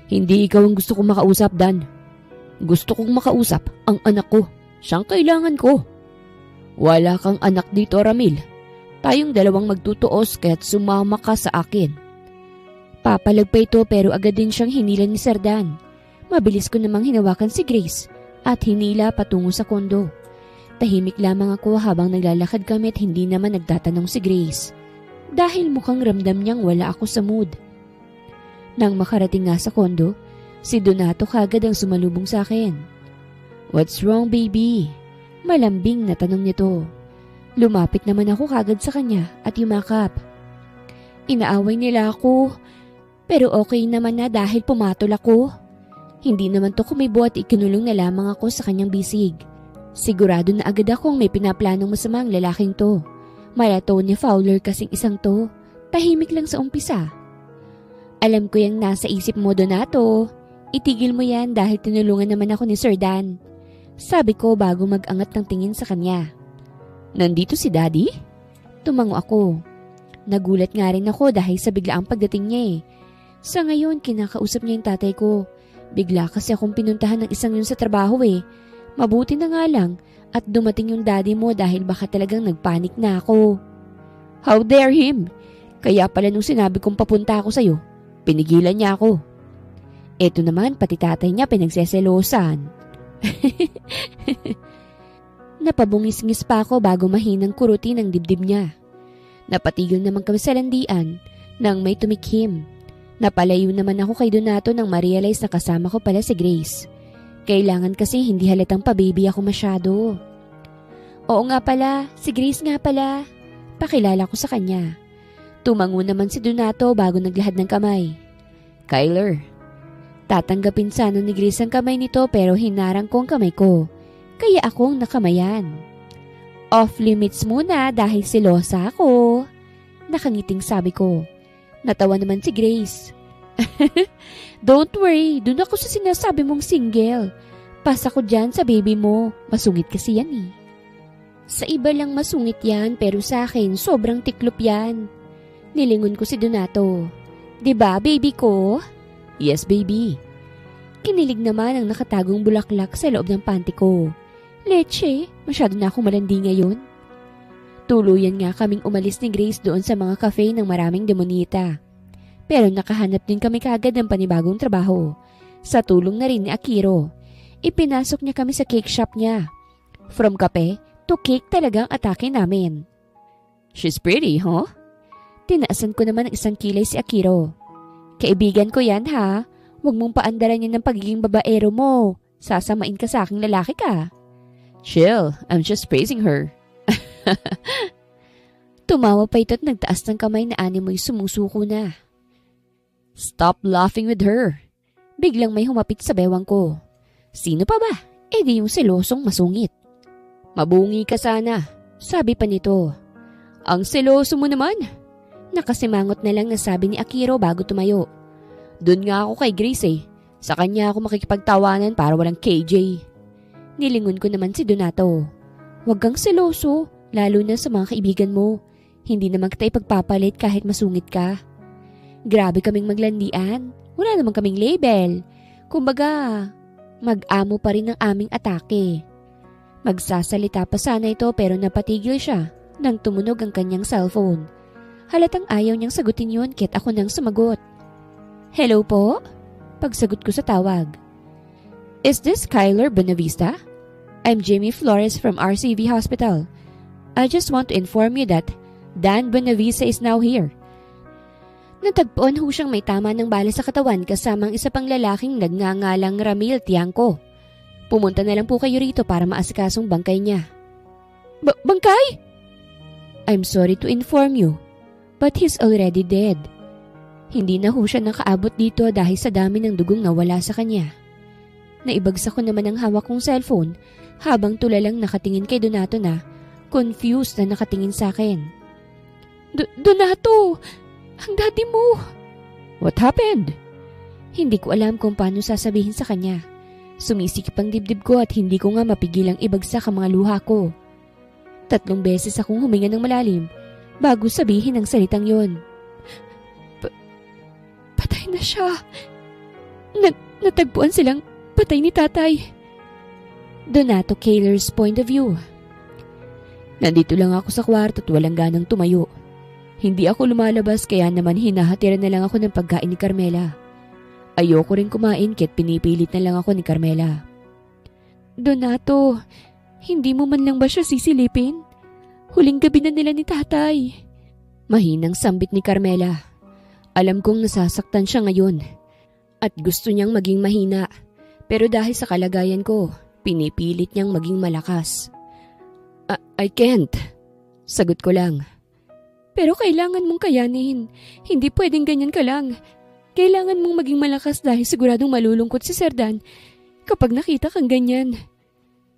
Hindi ikaw ang gusto kong makausap, Dan. Gusto kong makausap ang anak ko. Siyang kailangan ko. Wala kang anak dito, Ramil. Tayong dalawang magtutuos kaya't sumama ka sa akin. Papalag pa ito pero agad din siyang hinila ni Sir Dan. Mabilis ko namang hinawakan si Grace at hinila patungo sa kondo. Tahimik lamang ako habang naglalakad kami at hindi naman nagtatanong si Grace. Dahil mukhang ramdam niyang wala ako sa mood. Nang makarating nga sa kondo, si Donato kagad ang sumalubong sa akin. What's wrong, baby? Malambing na tanong nito. Lumapit naman ako kagad sa kanya at yumakap. Inaaway nila ako, pero okay naman na dahil pumatol ako. Hindi naman to kumibo at ikinulong na lamang ako sa kanyang bisig. Sigurado na agad akong may pinaplanong masama ang lalaking to. Mala Tony Fowler kasing isang to, tahimik lang sa umpisa. Alam ko yung nasa isip mo, Donato. Itigil mo yan dahil tinulungan naman ako ni Sir Dan. Sabi ko bago mag-angat ng tingin sa kanya. Nandito si Daddy? Tumango ako. Nagulat nga rin ako dahil sa biglaang pagdating niya eh. Sa ngayon, kinakausap niya yung tatay ko. Bigla kasi akong pinuntahan ng isang yun sa trabaho eh. Mabuti na nga lang at dumating yung daddy mo dahil baka talagang nagpanik na ako. How dare him? Kaya pala nung sinabi kong papunta ako sa'yo, pinigilan niya ako. Eto naman, pati tatay niya pinagseselosan. Napabungis-ngis pa ako bago mahinang kuruti ng dibdib niya. Napatigil naman kami sa landian nang may tumikhim. Napalayo naman ako kay Donato nang ma-realize na kasama ko pala si Grace. Kailangan kasi hindi halatang pa-baby ako masyado. Oo nga pala, si Grace nga pala. Pakilala ko sa kanya. Tumango naman si Donato bago naglahad ng kamay. Kyler. Tatanggapin sana ni Grace ang kamay nito pero hinarang ko ang kamay ko. Kaya akong nakamayan. Off limits muna dahil selosa ako. Nakangiting sabi ko. Natawa naman si Grace. Don't worry, dun ako sa sinasabi mong single. Pasa ko dyan sa baby mo. Masungit kasi yan eh. Sa iba lang masungit yan pero sa akin sobrang tiklop yan. Nilingon ko si Donato. Diba baby ko? Yes, baby. Kinilig naman ang nakatagong bulaklak sa loob ng panty ko. Leche, masyado na akong malandi ngayon. Tuluyan nga kaming umalis ni Grace doon sa mga cafe ng maraming demonita. Pero nakahanap din kami kagad ng panibagong trabaho. Sa tulong na rin ni Akiro. Ipinasok niya kami sa cake shop niya. From kape to cake talagang atake namin. She's pretty, huh? Tinaasan ko naman ng isang kilay si Akiro. Kaibigan ko yan ha. Huwag mong paandaran yan ng pagiging babaero mo. Sasamain ka sa aking lalaki ka. Chill, I'm just praising her. Tumawa pa ito at nagtaas ng kamay na animoy sumusuko na. Stop laughing with her. Biglang may humapit sa bewang ko. Sino pa ba? Eh di yung selosong masungit. Mabungi ka sana, sabi pa nito. Ang seloso mo naman. Nakasimangot na lang nasabi ni Akiro bago tumayo. Doon nga ako kay Grace eh. Sa kanya ako makikipagtawanan para walang KJ. Nilingon ko naman si Donato. Huwag kang seloso, lalo na sa mga kaibigan mo. Hindi naman kita ipagpapalit kahit masungit ka. Grabe kaming maglandian. Wala naman kaming label. Kumbaga, mag-amo pa rin ang aming atake. Magsasalita pa sana ito pero napatigil siya nang tumunog ang kanyang cellphone. Halatang ayaw niyang sagutin yun kahit ako nang sumagot. Hello po? Pagsagot ko sa tawag. Is this Kyler Bonavista? I'm Jamie Flores from RCV Hospital. I just want to inform you that Dan Bonavista is now here. Natagpuan ho siyang may tama ng bala sa katawan kasamang isa pang lalaking nagngangalang Ramil Tiangco. Pumunta na lang po kayo rito para maasikasong bangkay niya. Bangkay? I'm sorry to inform you, but he's already dead. Hindi na ho siya nakaabot dito dahil sa dami ng dugong nawala sa kanya. Naibagsak ko naman ang hawak kong cellphone habang tulalang nakatingin kay Donato na confused na nakatingin sa akin. Donato! Ang daddy mo! What happened? Hindi ko alam kung paano sasabihin sa kanya. Sumisikip ang dibdib ko at hindi ko nga mapigilang ibagsak ang mga luha ko. 3 beses akong huminga ng malalim bago sabihin ang salitang yon. Patay na siya. Natagpuan silang patay ni tatay. Donato Kaler's point of view. Nandito lang ako sa kwarto at walang ganang tumayo. Hindi ako lumalabas kaya naman hinahatiran na lang ako ng pagkain ni Carmela. Ayoko rin kumain kahit pinipilit na lang ako ni Carmela. Donato, hindi mo man lang ba siya sisilipin? Huling gabi na nila ni tatay. Mahinang sambit ni Carmela. Alam kong nasasaktan siya ngayon at gusto niyang maging mahina. Pero dahil sa kalagayan ko, pinipilit niyang maging malakas. I can't. Sagot ko lang. Pero kailangan mong kayanin. Hindi pwedeng ganyan ka lang. Kailangan mong maging malakas dahil siguradong malulungkot si Sir Dan kapag nakita kang ganyan.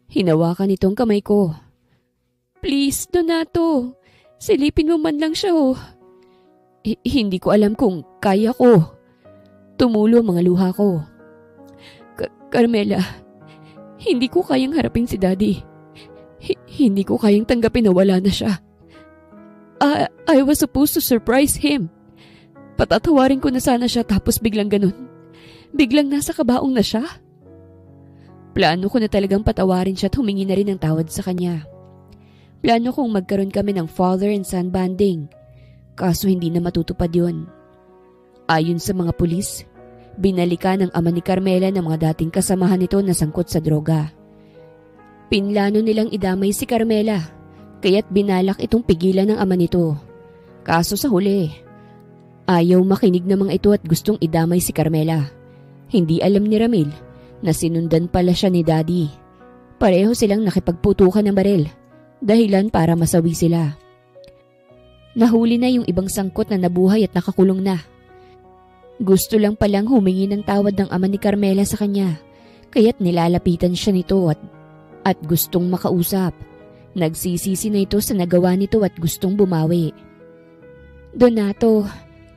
Hinawakan itong kamay ko. Please, Donato. Silipin mo man lang siya oh. Hindi ko alam kung kaya ko. Tumulo ang mga luha ko. Carmela, hindi ko kayang harapin si Daddy. Hindi ko kayang tanggapin na wala na siya. I was supposed to surprise him. Patatawarin ko na sana siya tapos biglang ganun. Biglang nasa kabaong na siya. Plano ko na talagang patawarin siya at humingi na rin ng tawad sa kanya. Plano kong magkaroon kami ng father and son bonding. Kaso hindi na matutupad yun. Ayon sa mga pulis, binalikan ng ama ni Carmela ng mga dating kasamahan nito na sangkot sa droga. Pinlano nilang idamay si Carmela, kaya't binalak itong pigilan ng ama nito. Kaso sa huli, ayaw makinig ng mga ito at gustong idamay si Carmela. Hindi alam ni Ramil na sinundan pala siya ni Daddy. Pareho silang nakipagputukan ng baril, dahilan para masawi sila. Nahuli na yung ibang sangkot na nabuhay at nakakulong na. Gusto lang palang humingi ng tawad ng ama ni Carmela sa kanya, kaya't nilalapitan siya nito at gustong makausap. Nagsisisi na ito sa nagawa nito at gustong bumawi. Donato,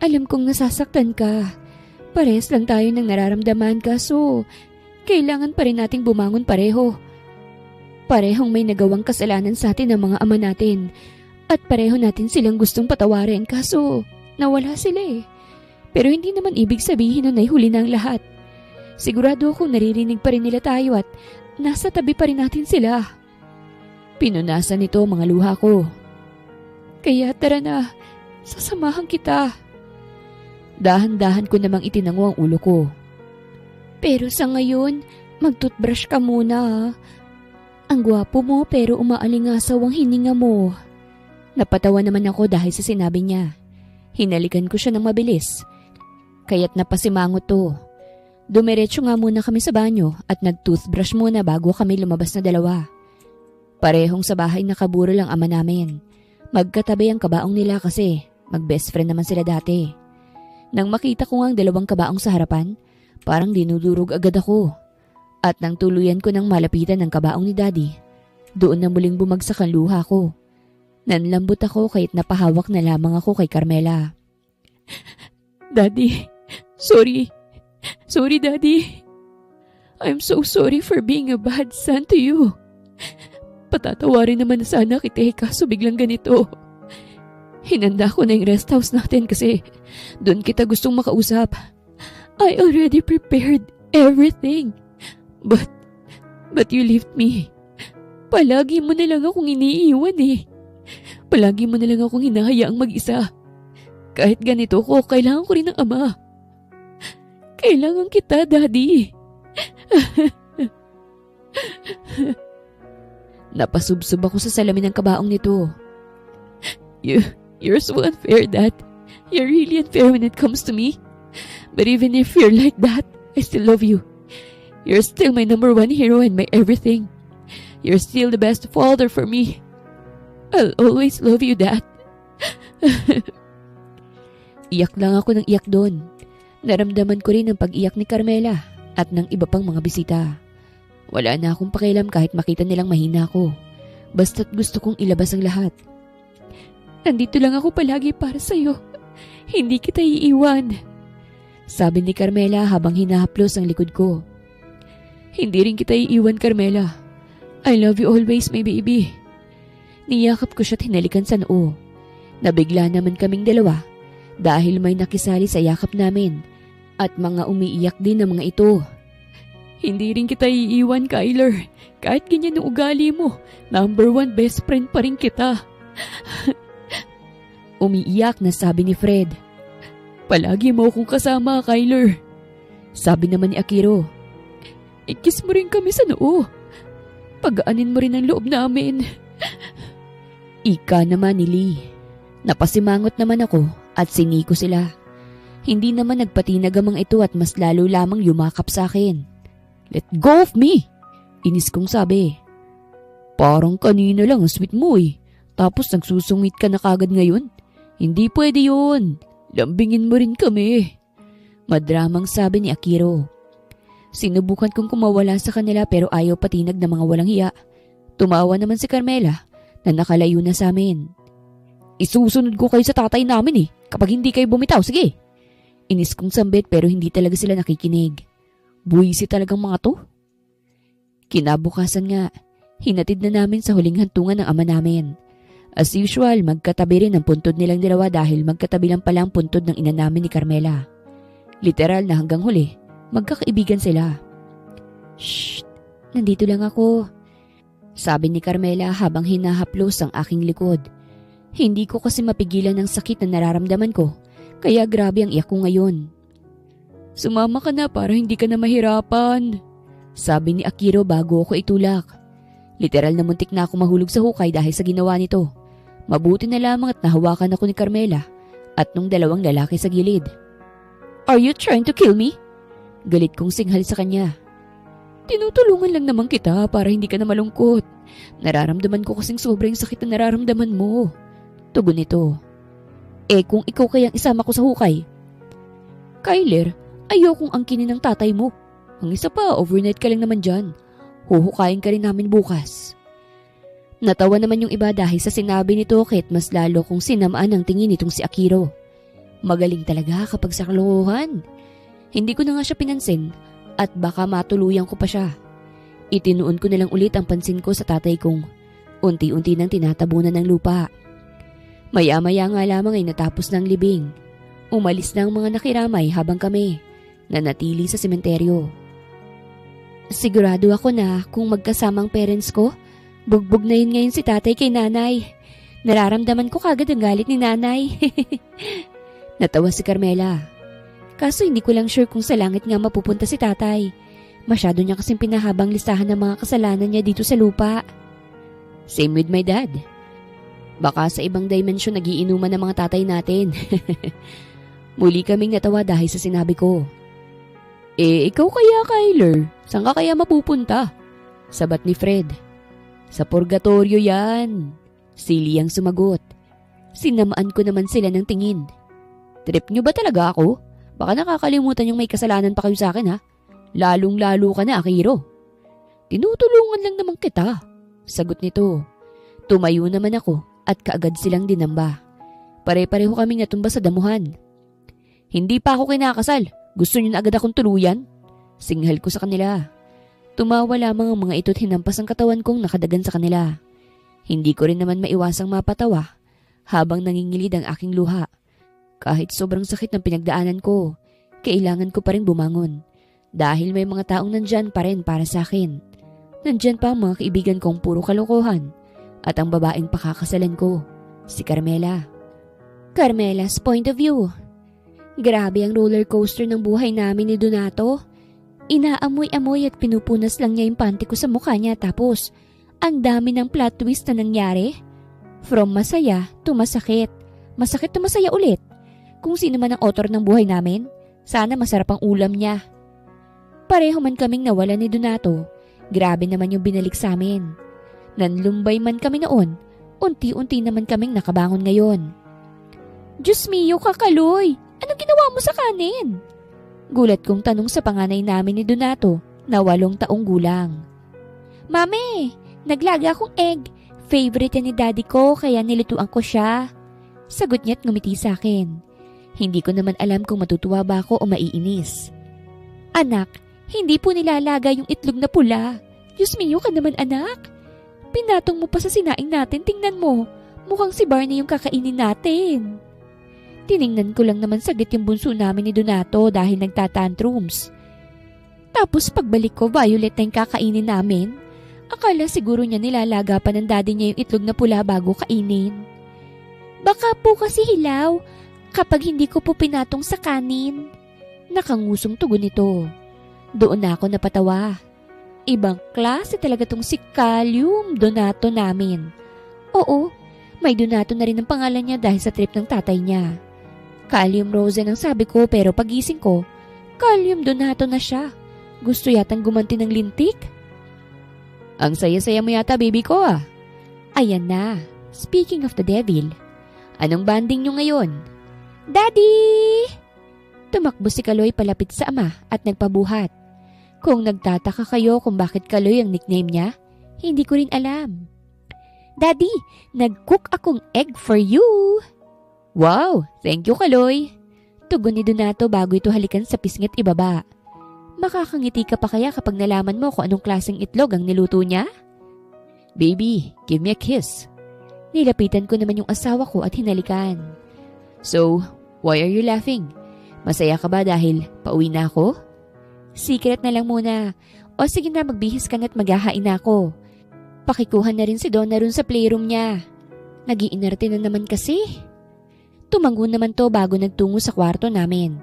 alam kong nasasaktan ka. Parehas lang tayo ng nararamdaman kaso kailangan pa rin nating bumangon pareho. Parehong may nagawang kasalanan sa atin ng mga ama natin at pareho natin silang gustong patawarin kaso nawala sila eh. Pero hindi naman ibig sabihin nun ay huli na ang lahat. Sigurado akong naririnig pa rin nila tayo at nasa tabi pa rin natin sila. Pinunasan nito mga luha ko. Kaya tara na, sasamahan kita. Dahan-dahan ko namang itinango ang ulo ko. Pero sa ngayon, mag-toothbrush ka muna. Ang gwapo mo pero umaalingasaw ang hininga mo. Napatawa naman ako dahil sa sinabi niya. Hinalikan ko siya ng mabilis. Kaya't napasimangot to. Dumiretso nga muna kami sa banyo at nag-toothbrush muna bago kami lumabas na dalawa. Parehong sa bahay nakaburol ang ama namin. Magkatabi ang kabaong nila kasi mag-best friend naman sila dati. Nang makita ko nga ang 2 kabaong sa harapan, parang dinudurog agad ako. At nang tuluyan ko nang malapitan ng kabaong ni Daddy, doon na muling bumagsak ang luha ko. Nanlambot ako kahit napahawak na lamang ako kay Carmela. Daddy, sorry. Sorry, Daddy. I'm so sorry for being a bad son to you. Patatawarin naman na sana kita kaso biglang ganito. Hinanda ko na yung rest house natin kasi doon kita gustong makausap. I already prepared everything. But you left me. Palagi mo na lang akong iniiwan eh. Palagi mo na lang akong hinahayaang mag-isa. Kahit ganito ko, kailangan ko rin ng ama. Kailangan kita, Daddy. Napasubsob ako sa salamin ng kabaong nito. You're so unfair, Dad. You're really unfair when it comes to me. But even if you're like that, I still love you. You're still my number one hero and my everything. You're still the best father for me. I'll always love you, Dad. Iyak lang ako ng iyak doon. Naramdaman ko rin ang pag-iyak ni Carmela at ng iba pang mga bisita. Wala na akong pakialam kahit makita nilang mahina ako. Basta't gusto kong ilabas ang lahat. Nandito lang ako palagi para sa'yo. Hindi kita iiwan. Sabi ni Carmela habang hinahaplos ang likod ko. Hindi rin kita iiwan, Carmela. I love you always, my baby. Niyakap ko siya't hinalikan sa noo. Nabigla naman kaming dalawa dahil may nakisali sa yakap namin at mga umiiyak din ng mga ito. Hindi rin kita iiwan, Kyler. Kahit ganyan ang ugali mo, number one best friend pa rin kita. Umiiyak na sabi ni Fred. Palagi mo akong kasama, Kyler. Sabi naman ni Akiro. I-kiss mo rin kami sa noo. Pagaanin mo rin ang loob namin. Ika naman ni Lee. Napasimangot naman ako at siniko sila. Hindi naman nagpatinag ang mga ito at mas lalo lamang yumakap sa akin. Let go of me! Inis kong sabi. Parang kanina lang ang sweet mo eh. Tapos nagsusungit ka na kagad ngayon. Hindi pwede yun. Lambingin mo rin kami. Madramang sabi ni Akiro. Sinubukan kong kumawala sa kanila pero ayaw patinag ng mga walang hiya. Tumawa naman si Carmela na nakalayo na sa amin. Isusunod ko kayo sa tatay namin eh. Kapag hindi kayo bumitaw, sige. Inis kong sambit pero hindi talaga sila nakikinig. Buwisi talagang mga to. Kinabukasan nga, hinatid na namin sa huling hantungan ng ama namin. As usual, magkatabi rin ang puntod nilang dalawa dahil magkatabi lang pala ang puntod ng ina namin ni Carmela. Literal na hanggang huli, magkakaibigan sila. Shh! Nandito lang ako. Sabi ni Carmela habang hinahaplos ang aking likod. Hindi ko kasi mapigilan ang sakit na nararamdaman ko, kaya grabe ang iyak ko ngayon. Sumama ka na para hindi ka na mahirapan. Sabi ni Akiro bago ako itulak. Literal na muntik na ako mahulog sa hukay dahil sa ginawa nito. Mabuti na lamang at nahawakan ako ni Carmela at nung dalawang lalaki sa gilid. Are you trying to kill me? Galit kong singhal sa kanya. Tinutulungan lang naman kita para hindi ka na malungkot. Nararamdaman ko kasing sobrang sakit na nararamdaman mo. Tugon nito. Kung ikaw kayang isama ko sa hukay? Kyler, ayokong angkinin ng tatay mo. Ang isa pa, overnight ka lang naman dyan. Huhukayin ka rin namin bukas. Natawa naman yung iba dahil sa sinabi nito kahit mas lalo kong sinamaan ang tingin nitong si Akiro. Magaling talaga kapag sa kalokohan. Hindi ko na nga siya pinansin at baka matuluyan ko pa siya. Itinuon ko na lang ulit ang pansin ko sa tatay kong unti-unti nang tinatabunan ng lupa. Maya-maya nga lamang ay natapos ng libing. Umalis na ang mga nakiramay habang kami nanatili sa sementeryo. Sigurado ako na kung magkasamang parents ko, bugbog na yun ngayon si tatay kay nanay. Nararamdaman ko kagad ang galit ni nanay. Natawa si Carmela. Kaso hindi ko lang sure kung sa langit nga mapupunta si tatay. Masyado niya kasing pinahabang listahan ng mga kasalanan niya dito sa lupa. Same with my dad. Baka sa ibang dimension nagiinuman ng mga tatay natin. Muli kaming natawa dahil sa sinabi ko. Ikaw kaya, Kyler? Saan ka kaya mapupunta? Sabat ni Fred. Sa purgatorio yan. Sili ang sumagot. Sinamaan ko naman sila ng tingin. Trip nyo ba talaga ako? Baka nakakalimutan yung may kasalanan pa kayo sa akin ha? Lalong-lalo ka na, Akiro. Tinutulungan lang naman kita. Sagot nito. Tumayo naman ako at kaagad silang dinamba. Pare-pareho kaming natumba sa damuhan. Hindi pa ako kinakasal. Gusto niyo na agad akong tuluyan? Singhal ko sa kanila. Tumawa lamang ang mga ito't hinampas ang katawan kong nakadagan sa kanila. Hindi ko rin naman maiwasang mapatawa habang nangingilid ang aking luha. Kahit sobrang sakit ng pinagdaanan ko, kailangan ko pa rin bumangon. Dahil may mga taong nandyan pa rin para sa akin. Nandyan pa ang mga kaibigan kong puro kalokohan at ang babaeng pakakasalan ko, si Carmela. Carmela's point of view. Grabe ang roller coaster ng buhay namin ni Donato. Inaamoy-amoy at pinupunas lang niya yung panty ko sa mukha niya tapos ang dami ng plot twist na nangyari. From masaya to masakit. Masakit to masaya ulit. Kung sino man ang author ng buhay namin, sana masarap ang ulam niya. Pareho man kaming nawala ni Donato. Grabe naman yung binalik sa amin. Nanlumbay man kami noon, unti-unti naman kaming nakabangon ngayon. Diyos mio, Kakaloy! Anong ginawa mo sa kanin? Gulat kong tanong sa panganay namin ni Donato na 8 taong gulang. Mami, naglaga akong egg. Favorite yan ni daddy ko kaya nilutuan ko siya. Sagot niya't ngumiti sa akin. Hindi ko naman alam kung matutuwa ba ako o maiinis. Anak, hindi po nilalaga yung itlog na pula. Diyos mio ka naman anak. Pinatong mo pa sa sinaing natin, tingnan mo. Mukhang si Barney yung kakainin natin. Tiningnan ko lang naman saglit yung bunso namin ni Donato dahil nagtatantrums. Tapos pagbalik ko, violet na yung kakainin namin. Akala siguro niya nilalaga pa ng daddy niya yung itlog na pula bago kainin. Baka po kasi hilaw kapag hindi ko po pinatong sa kanin. Nakangusong tugon nito. Doon na ako napatawa. Ibang klase talaga tong si Calium Donato namin. Oo, may Donato na rin ang pangalan niya dahil sa trip ng tatay niya. Calium Rosen ang sabi ko pero pagising ko, Calium Donato na siya. Gusto yatang gumanti ng lintik? Ang saya-saya mo yata baby ko ah. Ayan na, speaking of the devil. Anong banding nyo ngayon? Daddy! Tumakbo si Kaloy palapit sa ama at nagpabuhat. Kung nagtataka kayo kung bakit Kaloy ang nickname niya, hindi ko rin alam. Daddy, nag-cook akong egg for you! Wow! Thank you, Kaloy! Tugon ni Donato bago ito halikan sa pisngit ibaba. Makakangiti ka pa kaya kapag nalaman mo kung anong klaseng itlog ang niluto niya? Baby, give me a kiss. Nilapitan ko naman yung asawa ko at hinalikan. So, why are you laughing? Masaya ka ba dahil pauwi na ako? Secret na lang muna. O sige na, magbihis ka na't maghahain na ako. Pakikuha na rin si Donna rin sa playroom niya. Nag-iinerte na naman kasi. Tumango naman to bago nagtungo sa kwarto namin.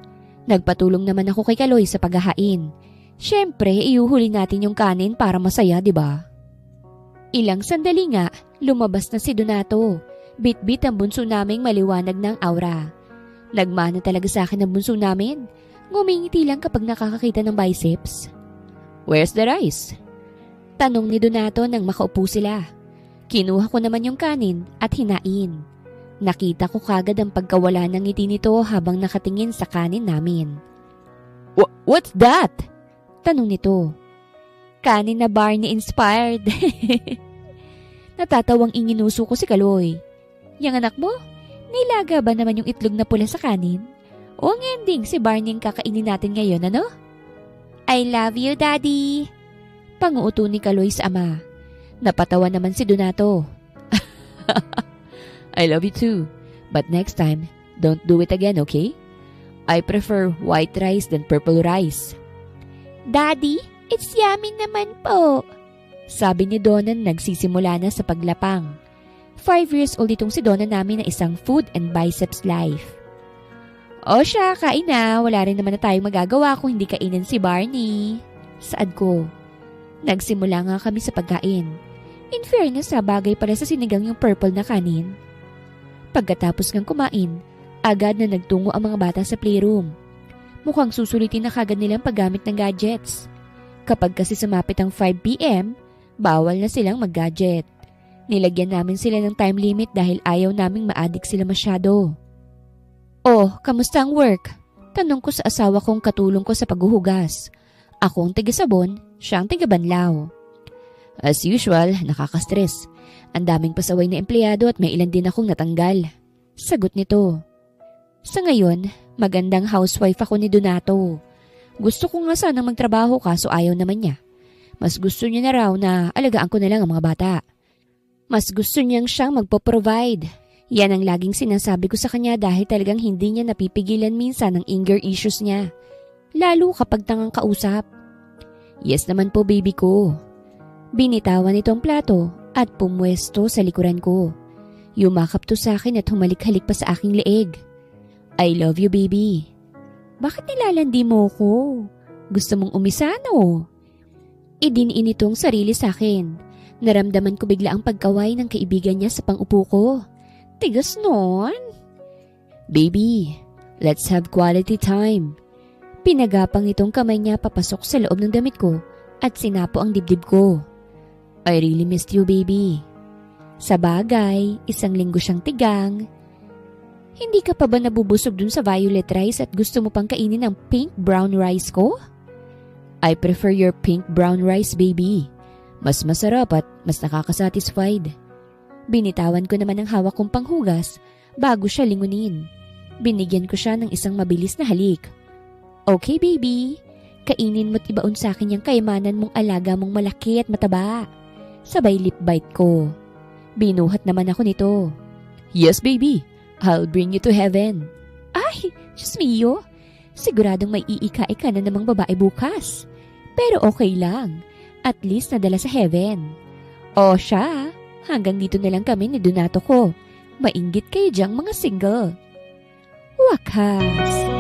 Nagpatulong naman ako kay Kaloy sa paghahain. Siyempre, iuhuli natin yung kanin para masaya, di ba? Ilang sandali nga, lumabas na si Donato. Bit-bit ang bunso naming maliwanag ng aura. Nagmana talaga sa akin ang bunso namin. Ngumingiti lang kapag nakakakita ng biceps. Where's the rice? Tanong ni Donato nang makaupo sila. Kinuha ko naman yung kanin at hinain. Nakita ko kagad ang pagkawala ng ngiti nito habang nakatingin sa kanin namin. What's that? Tanong nito. Kanin na Barney inspired. Natatawang inginuso ko si Kaloy. Yang anak mo, nilaga ba naman yung itlog na pula sa kanin? O ang ending si Barney ang kakainin natin ngayon, ano? I love you, Daddy. Panguuto ni Kaloy sa ama. Napatawa naman si Donato. I love you too. But next time, don't do it again, okay? I prefer white rice than purple rice. Daddy, it's yummy naman po. Sabi ni Donna nagsisimula na sa paglapang. 5 years old itong si Donna namin na isang food and biceps life. O siya, kain na. Wala rin naman na tayong magagawa kung hindi kainin si Barney. Saad ko. Nagsimula nga kami sa pagkain. In fairness, bagay pala sa sinigang yung purple na kanin. Pagkatapos ng kumain, agad na nagtungo ang mga bata sa playroom. Mukhang susulitin na kagad nilang paggamit ng gadgets. Kapag kasi sumapit ang 5 p.m., bawal na silang mag-gadget. Nilagyan namin sila ng time limit dahil ayaw naming ma-addict sila masyado. Oh, kamusta ang work? Tanong ko sa asawa kong katulong ko sa paghuhugas. Ako ang tiga-sabon, siya ang tiga-banlaw. As usual, nakaka-stress. Ang daming pasaway na empleyado at may ilan din akong natanggal. Sagot nito. Sa ngayon, Magandang housewife ako ni Donato. Gusto ko nga sanang magtrabaho kaso ayaw naman niya. Mas gusto niya na raw na alagaan ko na lang ang mga bata. Mas gusto niyang siyang magpo-provide. Yan ang laging sinasabi ko sa kanya dahil talagang hindi niya napipigilan minsan ang anger issues niya. Lalo kapag tangang kausap. Yes naman po baby ko. Binitawan itong plato at pumwesto sa likuran ko. Yumakap to sa akin at humalik-halik pa sa aking leeg. I love you baby. Bakit nilalandi mo ko? Gusto mong umisano? Idiniin itong sarili sa akin. Naramdaman ko bigla ang pagkaway ng kaibigan niya sa pang-upo ko. Tigas nun. Baby, let's have quality time. Pinagapang itong kamay niya papasok sa loob ng damit ko at sinapo ang dibdib ko. I really missed you baby. Sa bagay, 1 linggo siyang tigang. Hindi ka pa ba nabubusog dun sa violet rice at gusto mo pang kainin ang pink brown rice ko? I prefer your pink brown rice baby. Mas masarap at mas nakakasatisfied. Binitawan ko naman ang hawak kong panghugas bago siya lingunin. Binigyan ko siya ng isang mabilis na halik. Okay baby, kainin mo't ibaon sa akin yung kayamanan mong alaga mong malaki at mataba. Sabay lip bite ko. Binuhat naman ako nito. Yes baby, I'll bring you to heaven. Ay, Diyos mio, siguradong may iika-ika na namang babae bukas. Pero okay lang, at least nadala sa heaven. O siya, hanggang dito na lang kami ni Donato ko. Mainggit kayo diyang mga single. Wakas.